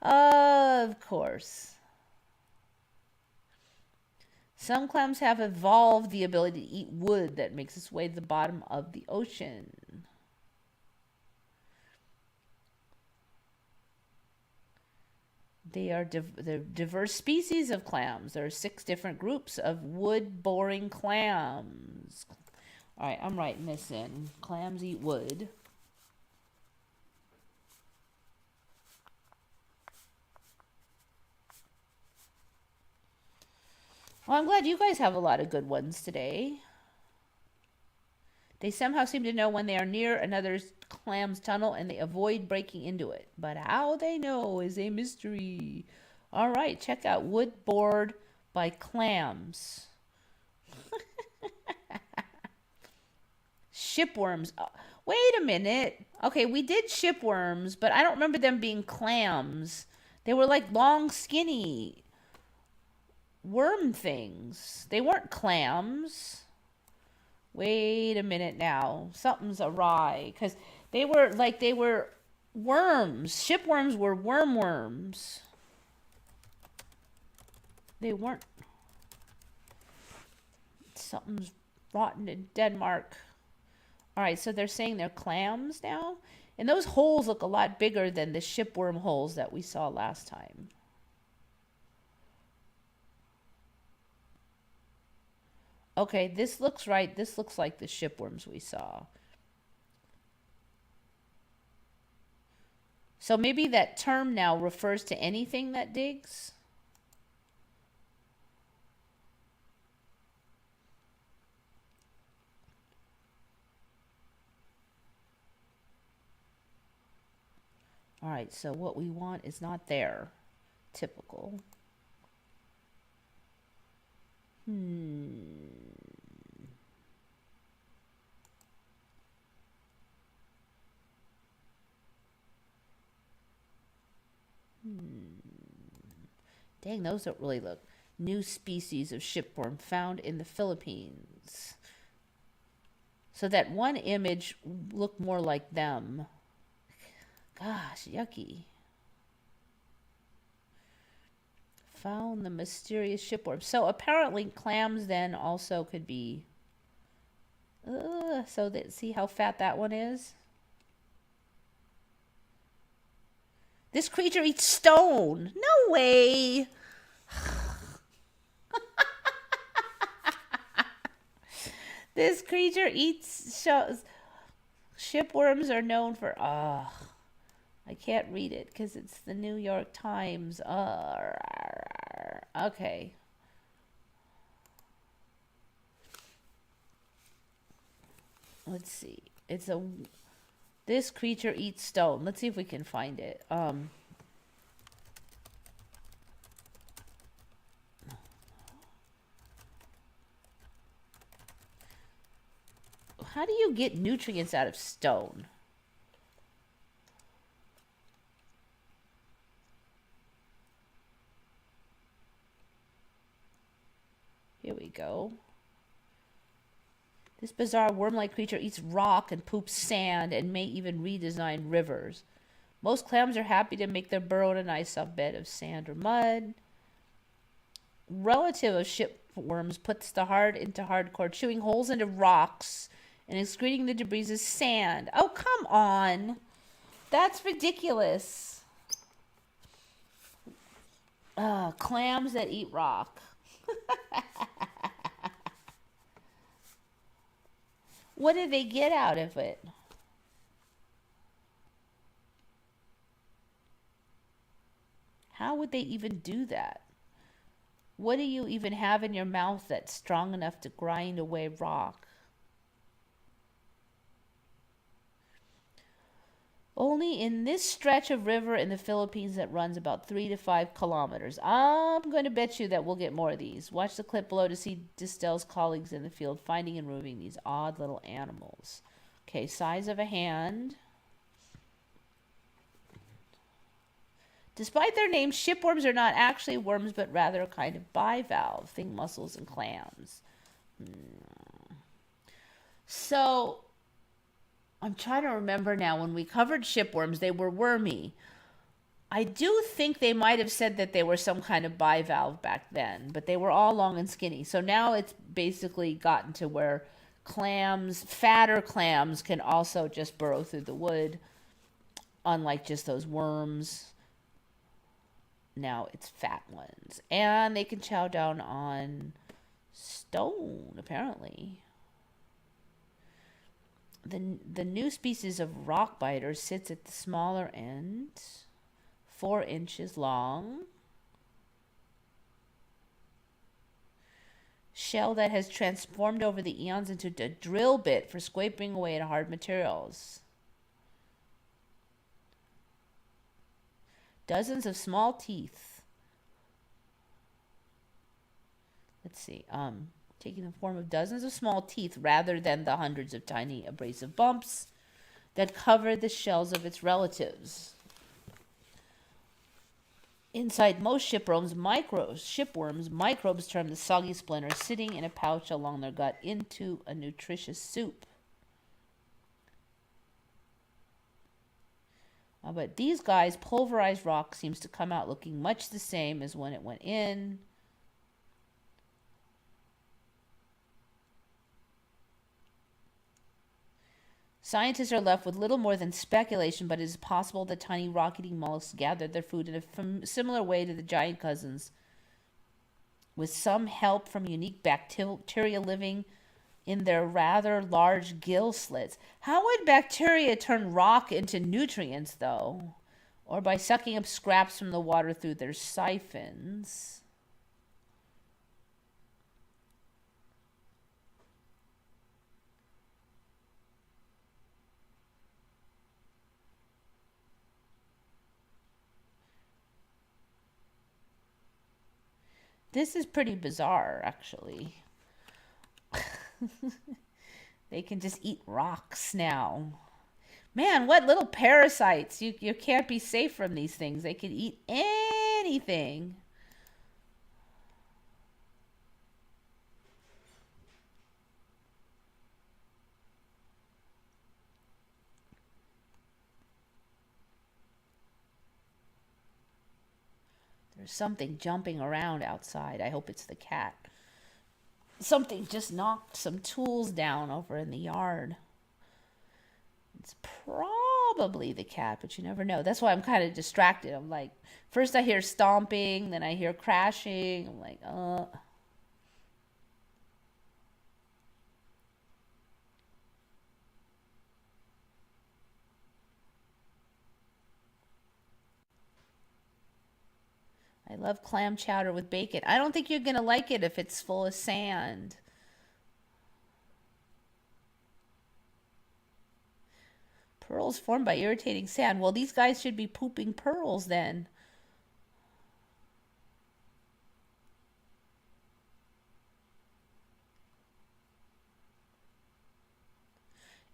Of course. Some clams have evolved the ability to eat wood that makes its way to the bottom of the ocean. They're diverse species of clams. There are 6 different groups of wood-boring clams. All right, I'm writing this in. Clams eat wood. Well, I'm glad you guys have a lot of good ones today. They somehow seem to know when they are near another clam's tunnel and they avoid breaking into it. But how they know is a mystery. All right, check out Wood Bored by Clams. Shipworms. Oh, wait a minute. Okay, we did shipworms, but I don't remember them being clams. They were like long, skinny worm things. They weren't clams. Wait a minute now. Something's awry. Because they were worms. Shipworms were worms. They weren't. Something's rotten in Denmark. All right, so they're saying they're clams now? And those holes look a lot bigger than the shipworm holes that we saw last time. Okay, this looks right. This looks like the shipworms we saw. So maybe that term now refers to anything that digs? All right, so what we want is not there. Typical. Dang, those don't really look. New species of shipworm found in the Philippines. So that one image looked more like them. Gosh, yucky. Found the mysterious shipworm. So apparently clams then also could be. So that, see how fat that one is? This creature eats stone. No way. This creature eats shipworms are known for. I can't read it because it's the New York Times. Okay. Let's see. This creature eats stone. Let's see if we can find it. How do you get nutrients out of stone? Here we go. This bizarre worm-like creature eats rock and poops sand and may even redesign rivers. Most clams are happy to make their burrow in a nice soft bed of sand or mud. Relative of shipworms puts the hard into hardcore, chewing holes into rocks and excreting the debris as sand. Oh, come on. That's ridiculous. Clams that eat rock. What do they get out of it? How would they even do that? What do you even have in your mouth that's strong enough to grind away rock? Only in this stretch of river in the Philippines that runs about 3 to 5 kilometers. I'm going to bet you that we'll get more of these. Watch the clip below to see Distel's colleagues in the field finding and removing these odd little animals. Okay, size of a hand. Despite their names, shipworms are not actually worms, but rather a kind of bivalve. Think mussels and clams. So, I'm trying to remember now. When we covered shipworms, they were wormy. I do think they might have said that they were some kind of bivalve back then, but they were all long and skinny. So now it's basically gotten to where clams, fatter clams, can also just burrow through the wood, unlike just those worms. Now it's fat ones. And they can chow down on stone, apparently. The new species of rock biter sits at the smaller end, 4 inches long. Shell that has transformed over the eons into a drill bit for scraping away at hard materials. Dozens of small teeth. Let's see. Taking the form of dozens of small teeth rather than the hundreds of tiny abrasive bumps that cover the shells of its relatives. Inside most shipworms, microbes termed the soggy splinter, sitting in a pouch along their gut into a nutritious soup. But these guys, pulverized rock seems to come out looking much the same as when it went in. Scientists are left with little more than speculation, but it is possible that tiny rock-eating mollusks gathered their food in a similar way to the giant cousins, with some help from unique bacteria living in their rather large gill slits. How would bacteria turn rock into nutrients, though? Or by sucking up scraps from the water through their siphons? This is pretty bizarre, actually. They can just eat rocks now. Man, what little parasites. You can't be safe from these things. They can eat anything. There's something jumping around outside. I hope it's the cat. Something just knocked some tools down over in the yard. It's probably the cat, but you never know. That's why I'm kind of distracted. I'm like, first I hear stomping, then I hear crashing. I'm like, I love clam chowder with bacon. I don't think you're going to like it if it's full of sand. Pearls formed by irritating sand. Well, these guys should be pooping pearls then.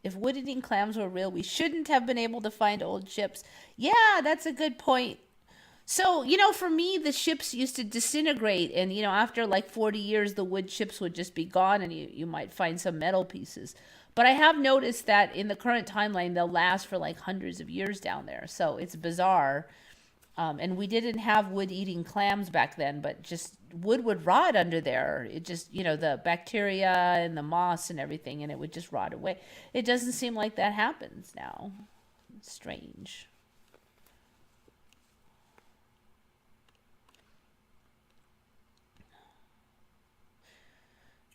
If wood-eating clams were real, we shouldn't have been able to find old ships. Yeah, that's a good point. So, for me, the ships used to disintegrate, and, after like 40 years, the wood chips would just be gone, and you might find some metal pieces. But I have noticed that in the current timeline, they'll last for like hundreds of years down there. So it's bizarre. And we didn't have wood-eating clams back then, but just wood would rot under there. It just, the bacteria and the moss and everything, and it would just rot away. It doesn't seem like that happens now. It's strange.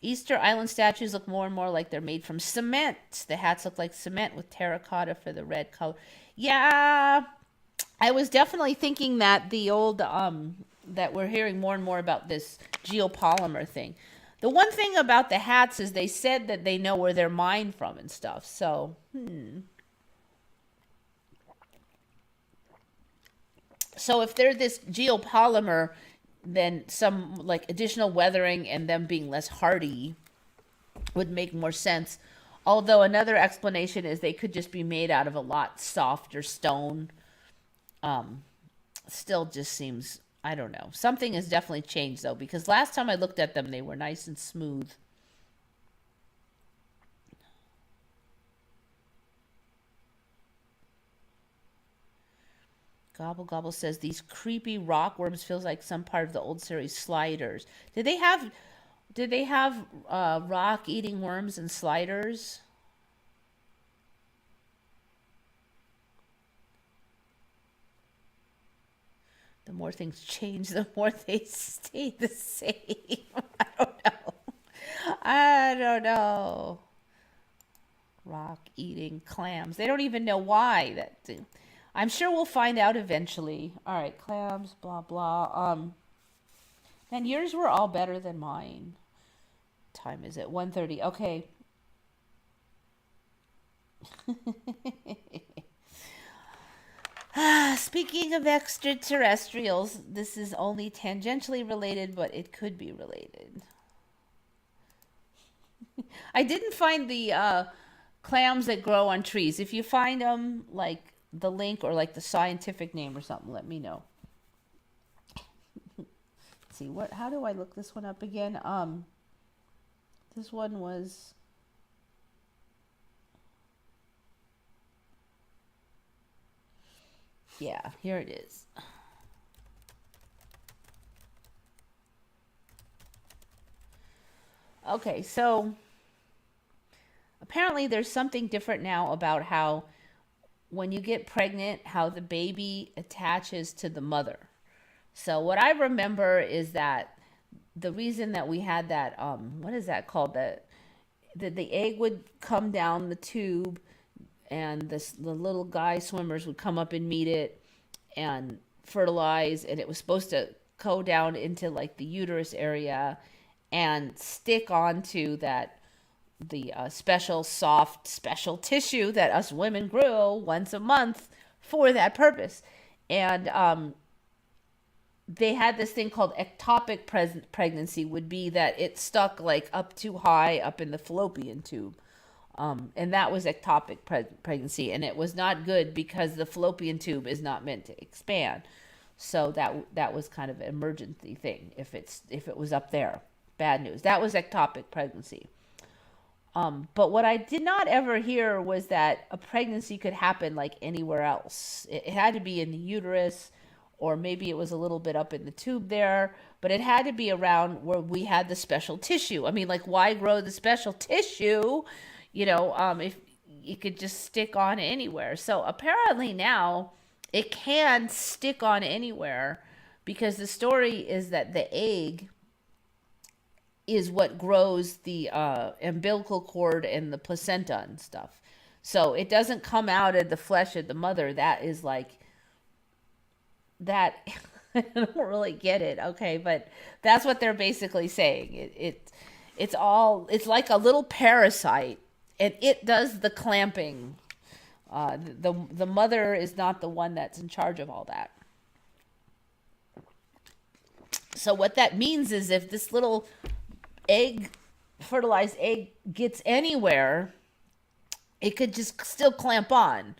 Easter Island statues look more and more like they're made from cement. The hats look like cement with terracotta for the red color. Yeah, I was definitely thinking that the old that we're hearing more and more about this geopolymer thing. The one thing about the hats is they said that they know where they're mined from and stuff. So, So if they're this geopolymer, then some like additional weathering and them being less hardy would make more sense. Although another explanation is they could just be made out of a lot softer stone. Still just seems, I don't know. Something has definitely changed though, because last time I looked at them, they were nice and smooth. Gobble Gobble says these creepy rockworms feels like some part of the old series Sliders. Did they have rock eating worms and sliders? The more things change, the more they stay the same. I don't know. I don't know. Rock eating clams. They don't even know why. I'm sure we'll find out eventually. All right, clams, blah blah. And yours were all better than mine. Time is it? 1:30. Okay. Speaking of extraterrestrials, this is only tangentially related, but it could be related. I didn't find the clams that grow on trees. If you find them, like the link or like the scientific name or something, let me know. Let's see, what? How do I look this one up again? This one was. Yeah, here it is. Okay, so apparently there's something different now about how when you get pregnant, how the baby attaches to the mother. So what I remember is that the reason that we had that what is that called, that the egg would come down the tube and the little guy swimmers would come up and meet it and fertilize, and it was supposed to go down into like the uterus area and stick onto that the special soft special tissue that us women grew once a month for that purpose. And they had this thing called ectopic pregnancy, would be that it stuck like up too high up in the fallopian tube. And that was ectopic pregnancy, and it was not good because the fallopian tube is not meant to expand. So that was kind of an emergency thing. If it was up there, bad news. That was ectopic pregnancy. But what I did not ever hear was that a pregnancy could happen like anywhere else. It had to be in the uterus, or maybe it was a little bit up in the tube there, but it had to be around where we had the special tissue. I mean, like, why grow the special tissue? If it could just stick on anywhere. So apparently now it can stick on anywhere, because the story is that the egg is what grows the umbilical cord and the placenta and stuff. So it doesn't come out of the flesh of the mother. That is like that. I don't really get it. Okay, but that's what they're basically saying. It's like a little parasite, and it does the clamping. The mother is not the one that's in charge of all that. So what that means is if this little fertilized egg gets anywhere, it could just still clamp on.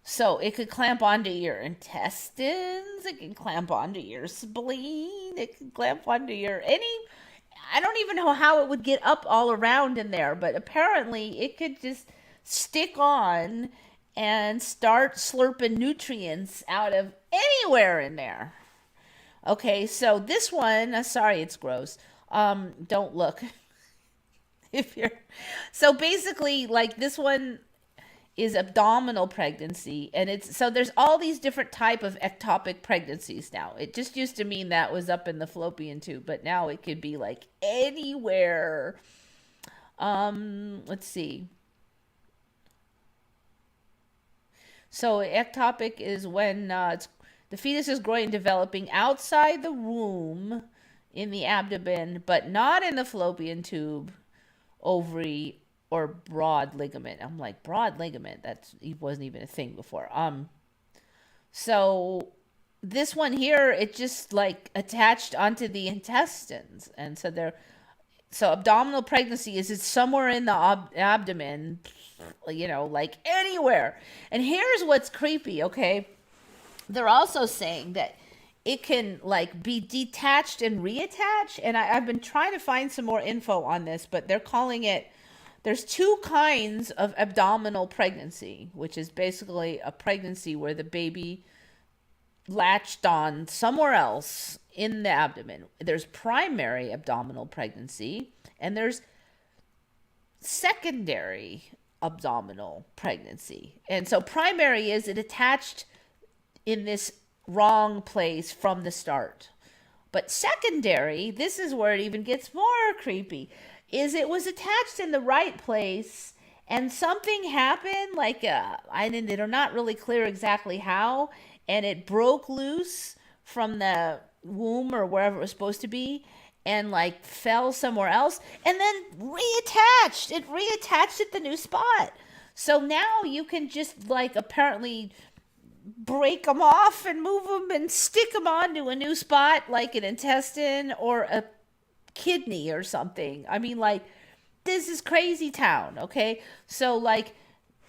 So it could clamp onto your intestines, it can clamp onto your spleen, it can clamp onto I don't even know how it would get up all around in there, but apparently it could just stick on and start slurping nutrients out of anywhere in there. Okay, so this one, sorry, it's gross. Don't look. If you're So basically, like, this one is abdominal pregnancy, and there's all these different type of ectopic pregnancies now. It just used to mean that was up in the fallopian tube, but now it could be like anywhere. Let's see. So ectopic is when the fetus is growing and developing outside the womb in the abdomen, but not in the fallopian tube, ovary, or broad ligament. I'm like, broad ligament? It wasn't even a thing before. So this one here, it just like attached onto the intestines. And so so abdominal pregnancy is it's somewhere in the abdomen, like anywhere. And here's what's creepy, okay? They're also saying that it can like be detached and reattach. And I've been trying to find some more info on this, but they're calling it, there's two kinds of abdominal pregnancy, which is basically a pregnancy where the baby latched on somewhere else in the abdomen. There's primary abdominal pregnancy, and there's secondary abdominal pregnancy. And so primary is it attached in this wrong place from the start. But secondary, this is where it even gets more creepy, is it was attached in the right place and something happened, like they're not really clear exactly how, and it broke loose from the womb or wherever it was supposed to be and like fell somewhere else and then reattached. It reattached at the new spot. So now you can just like apparently break them off and move them and stick them onto a new spot like an intestine or a kidney or something. I mean, like, this is crazy town, okay? So, like,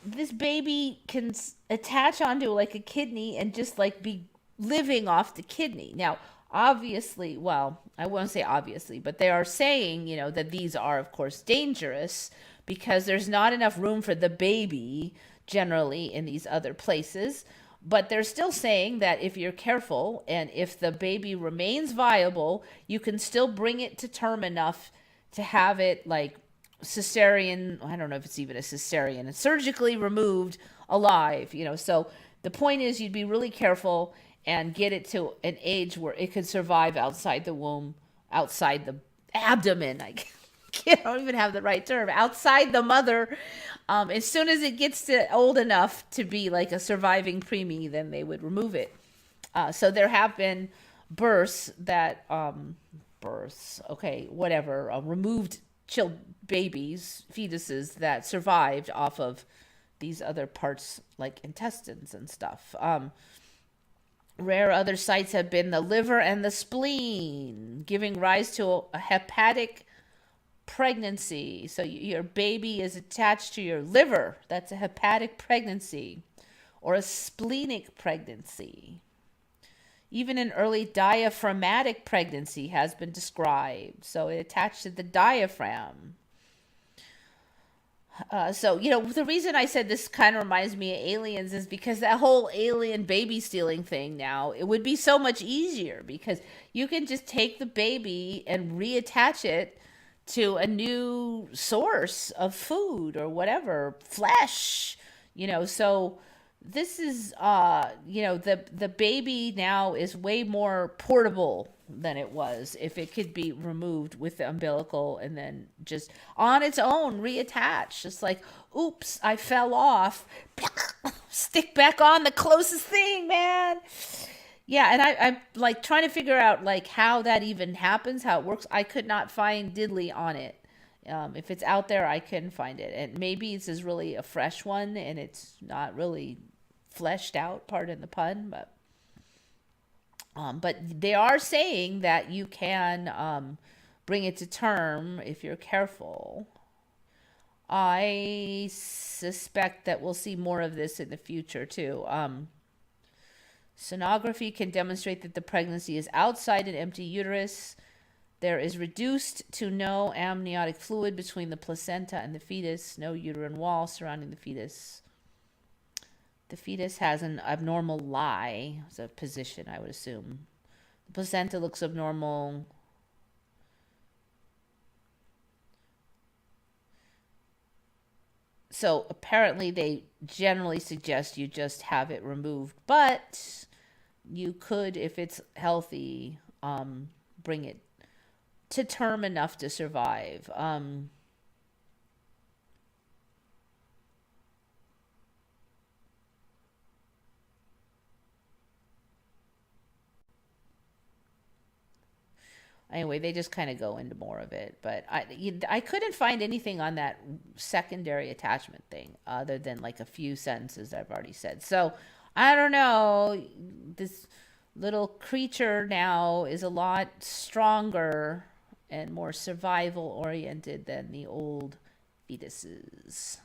this baby can attach onto like a kidney and just like be living off the kidney. Now, obviously, well, I won't say obviously, but they are saying, that these are, of course, dangerous because there's not enough room for the baby generally in these other places. But they're still saying that if you're careful and if the baby remains viable, you can still bring it to term enough to have it like cesarean. I don't know if it's even a cesarean, it's surgically removed alive, So the point is you'd be really careful and get it to an age where it could survive outside the womb, outside the abdomen. I don't even have the right term. Outside the mother. As soon as it gets to old enough to be like a surviving preemie, then they would remove it. So there have been births that, okay, whatever, removed babies, fetuses that survived off of these other parts like intestines and stuff. Rare other sites have been the liver and the spleen, giving rise to a hepatic pregnancy. So your baby is attached to your liver. That's a hepatic pregnancy or a splenic pregnancy. Even an early diaphragmatic pregnancy has been described. So it attached to the diaphragm. So, the reason I said this kind of reminds me of aliens is because that whole alien baby stealing thing now, it would be so much easier because you can just take the baby and reattach it to a new source of food or whatever, flesh, so this is, the baby now is way more portable than it was if it could be removed with the umbilical and then just on its own reattach. Just like, oops, I fell off. Stick back on the closest thing, man. Yeah, and I'm like trying to figure out like how that even happens, how it works. I could not find diddly on it. If it's out there, I couldn't find it. And maybe this is really a fresh one and it's not really fleshed out, pardon the pun, but they are saying that you can bring it to term if you're careful. I suspect that we'll see more of this in the future too. Sonography can demonstrate that the pregnancy is outside an empty uterus. There is reduced to no amniotic fluid between the placenta and the fetus, no uterine wall surrounding the fetus. The fetus has an abnormal lie, it's a position, I would assume. The placenta looks abnormal. So apparently they generally suggest you just have it removed, but you could, if it's healthy, bring it to term enough to survive. Anyway, they just kind of go into more of it, but I couldn't find anything on that secondary attachment thing other than like a few sentences I've already said. So I don't know. This little creature now is a lot stronger and more survival oriented than the old fetuses.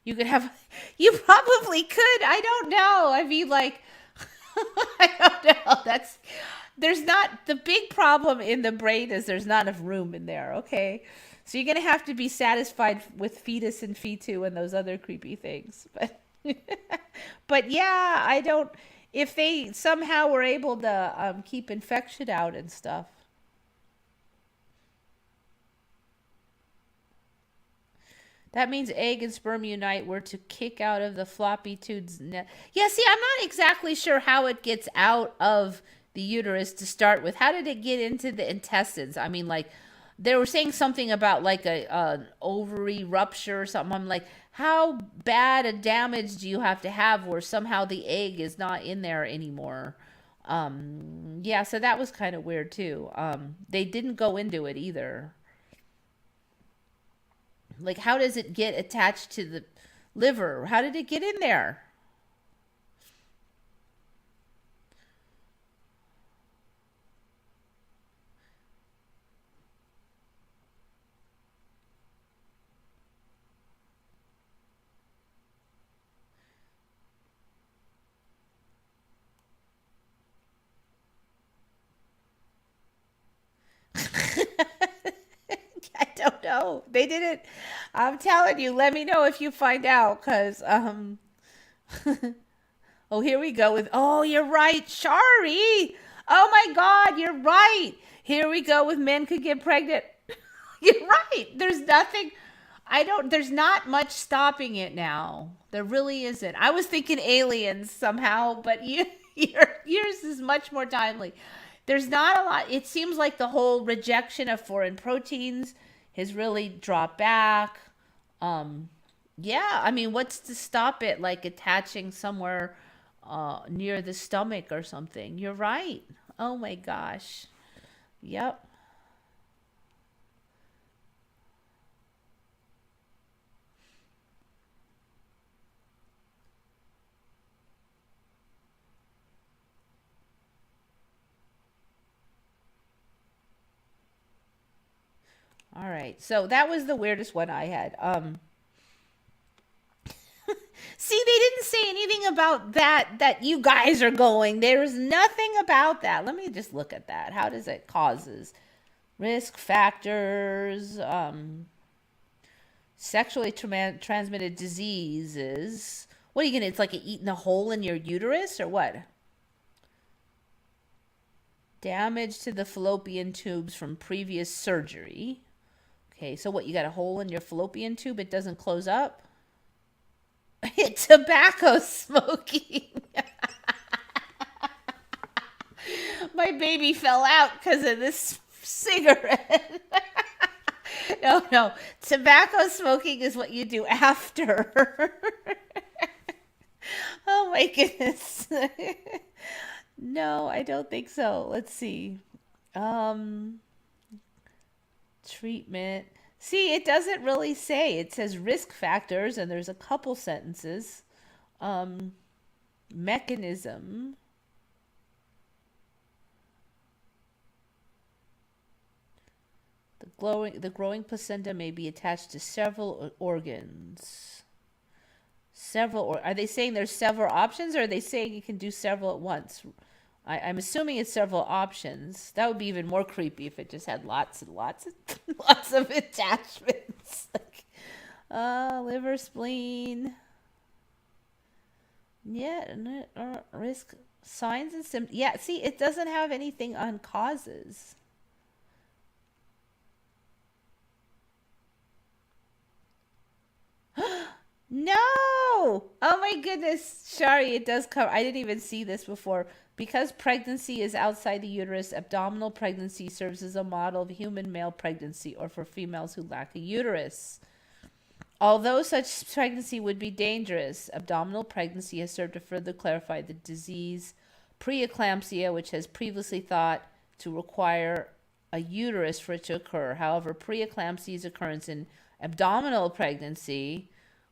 You could have, you probably could. I don't know. I mean, like, I don't know. There's not, the big problem in the brain is there's not enough room in there, okay? So you're going to have to be satisfied with fetus and fetu and those other creepy things. But yeah, I don't, if they somehow were able to keep infection out and stuff. That means egg and sperm unite were to kick out of the floppy tube's net. Yeah, see, I'm not exactly sure how it gets out of the uterus to start with. How did it get into the intestines? I mean, like, they were saying something about like an ovary rupture or something. I'm like, how bad a damage do you have to have where somehow the egg is not in there anymore? Yeah, so that was kind of weird too. They didn't go into it either. Like, how does it get attached to the liver? How did it get in there? I don't know. They didn't. I'm telling you. Let me know if you find out, cause Oh, here we go with. Oh, you're right, Shari. Oh my God, you're right. Here we go with men could get pregnant. You're right. There's nothing. I don't. There's not much stopping it now. There really isn't. I was thinking aliens somehow, but yours is much more timely. There's not a lot. It seems like the whole rejection of foreign proteins has really dropped back. Um, yeah, I mean, what's to stop it like attaching somewhere near the stomach or something? You're right. Oh my gosh. Yep. All right. So that was the weirdest one I had. See, they didn't say anything about that you guys are going. There's nothing about that. Let me just look at that. How does it causes? Risk factors, sexually transmitted diseases. What are you gonna? It's like eating a hole in your uterus or what? Damage to the fallopian tubes from previous surgery. Okay, so what? You got a hole in your fallopian tube? It doesn't close up. Tobacco smoking. My baby fell out because of this cigarette. No, no. Tobacco smoking is what you do after. Oh my goodness. No, I don't think so. Let's see. Um, treatment. See, it doesn't really say. It says risk factors, and there's a couple sentences. Um, mechanism. The growing placenta may be attached to several organs. Several, or are they saying there's several options, or are they saying you can do several at once? I'm assuming it's several options. That would be even more creepy if it just had lots and lots of lots of attachments. Like, liver, spleen. Yeah, risk signs and symptoms. Yeah, see, it doesn't have anything on causes. No! Oh my goodness, Shari, it does cover. I didn't even see this before. Because pregnancy is outside the uterus, abdominal pregnancy serves as a model of human male pregnancy or for females who lack a uterus. Although such pregnancy would be dangerous, abdominal pregnancy has served to further clarify the disease preeclampsia, which has previously thought to require a uterus for it to occur. However, preeclampsia's occurrence in abdominal pregnancy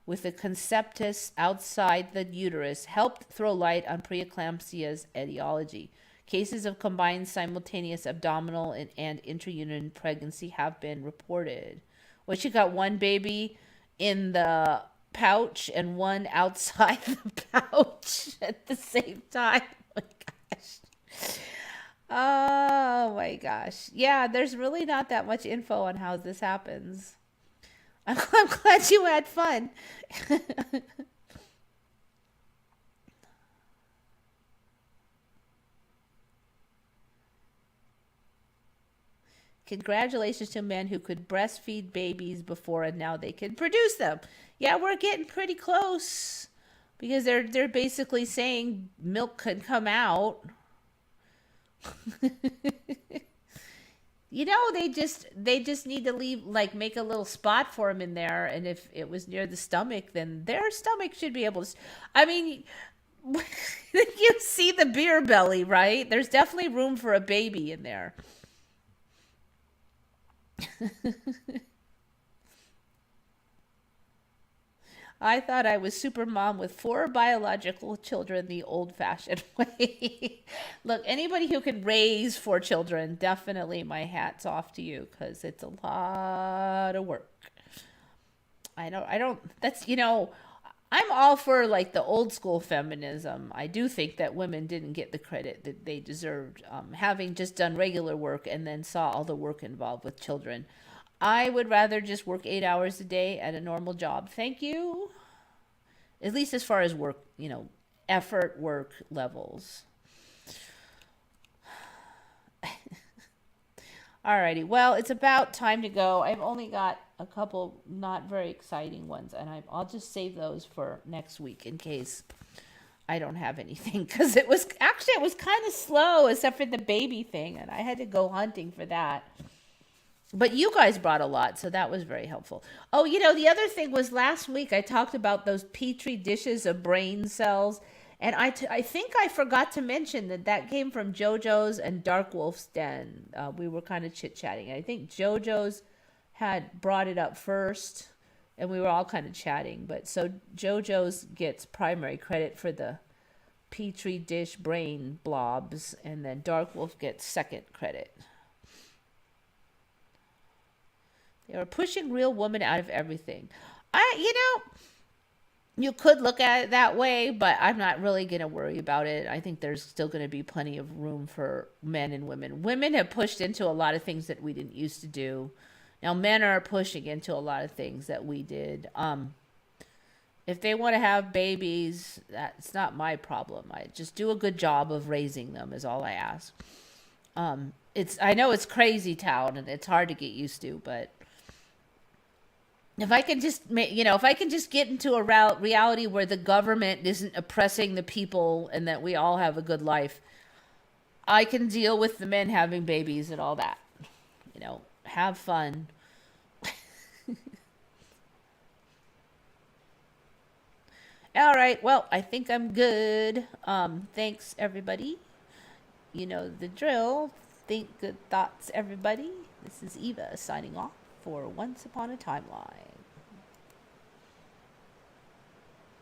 with the conceptus outside the uterus helped throw light on preeclampsia's etiology. Cases of combined simultaneous abdominal and intrauterine pregnancy have been reported. Well, she got one baby in the pouch and one outside the pouch at the same time. Oh my gosh. Oh my gosh. Yeah, there's really not that much info on how this happens. I'm glad you had fun. Congratulations to men who could breastfeed babies before and now they can produce them. Yeah, we're getting pretty close because they're basically saying milk can come out. They just need to leave, like, make a little spot for them in there, and if it was near the stomach, then their stomach should be able to. I mean, you see the beer belly, right? There's definitely room for a baby in there. I thought I was super mom with 4 biological children the old-fashioned way. Look, anybody who can raise 4 children, definitely my hat's off to you because it's a lot of work. I'm all for like the old school feminism. I do think that women didn't get the credit that they deserved, having just done regular work and then saw all the work involved with children. I would rather just work 8 hours a day at a normal job. Thank you. At least as far as work, effort work levels. Alrighty, well, it's about time to go. I've only got a couple not very exciting ones, and I'll just save those for next week in case I don't have anything, because it was kind of slow except for the baby thing, and I had to go hunting for that. But you guys brought a lot, so that was very helpful. Oh, the other thing was last week I talked about those petri dishes of brain cells, and I think I forgot to mention that came from JoJo's and Dark Wolf's Den. We were kind of chit-chatting. I think JoJo's had brought it up first, and we were all kind of chatting. But so JoJo's gets primary credit for the petri dish brain blobs, and then Dark Wolf gets second credit. They are pushing real woman out of everything. You could look at it that way, but I'm not really going to worry about it. I think there's still going to be plenty of room for men and women. Women have pushed into a lot of things that we didn't used to do. Now, men are pushing into a lot of things that we did. If they want to have babies, that's not my problem. I just do a good job of raising them is all I ask. I know it's crazy town and it's hard to get used to, but if I can just get into a reality where the government isn't oppressing the people and that we all have a good life, I can deal with the men having babies and all that. Have fun. All right. Well, I think I'm good. Thanks, everybody. You know the drill. Think good thoughts, everybody. This is Eva signing off for Once Upon a Timeline.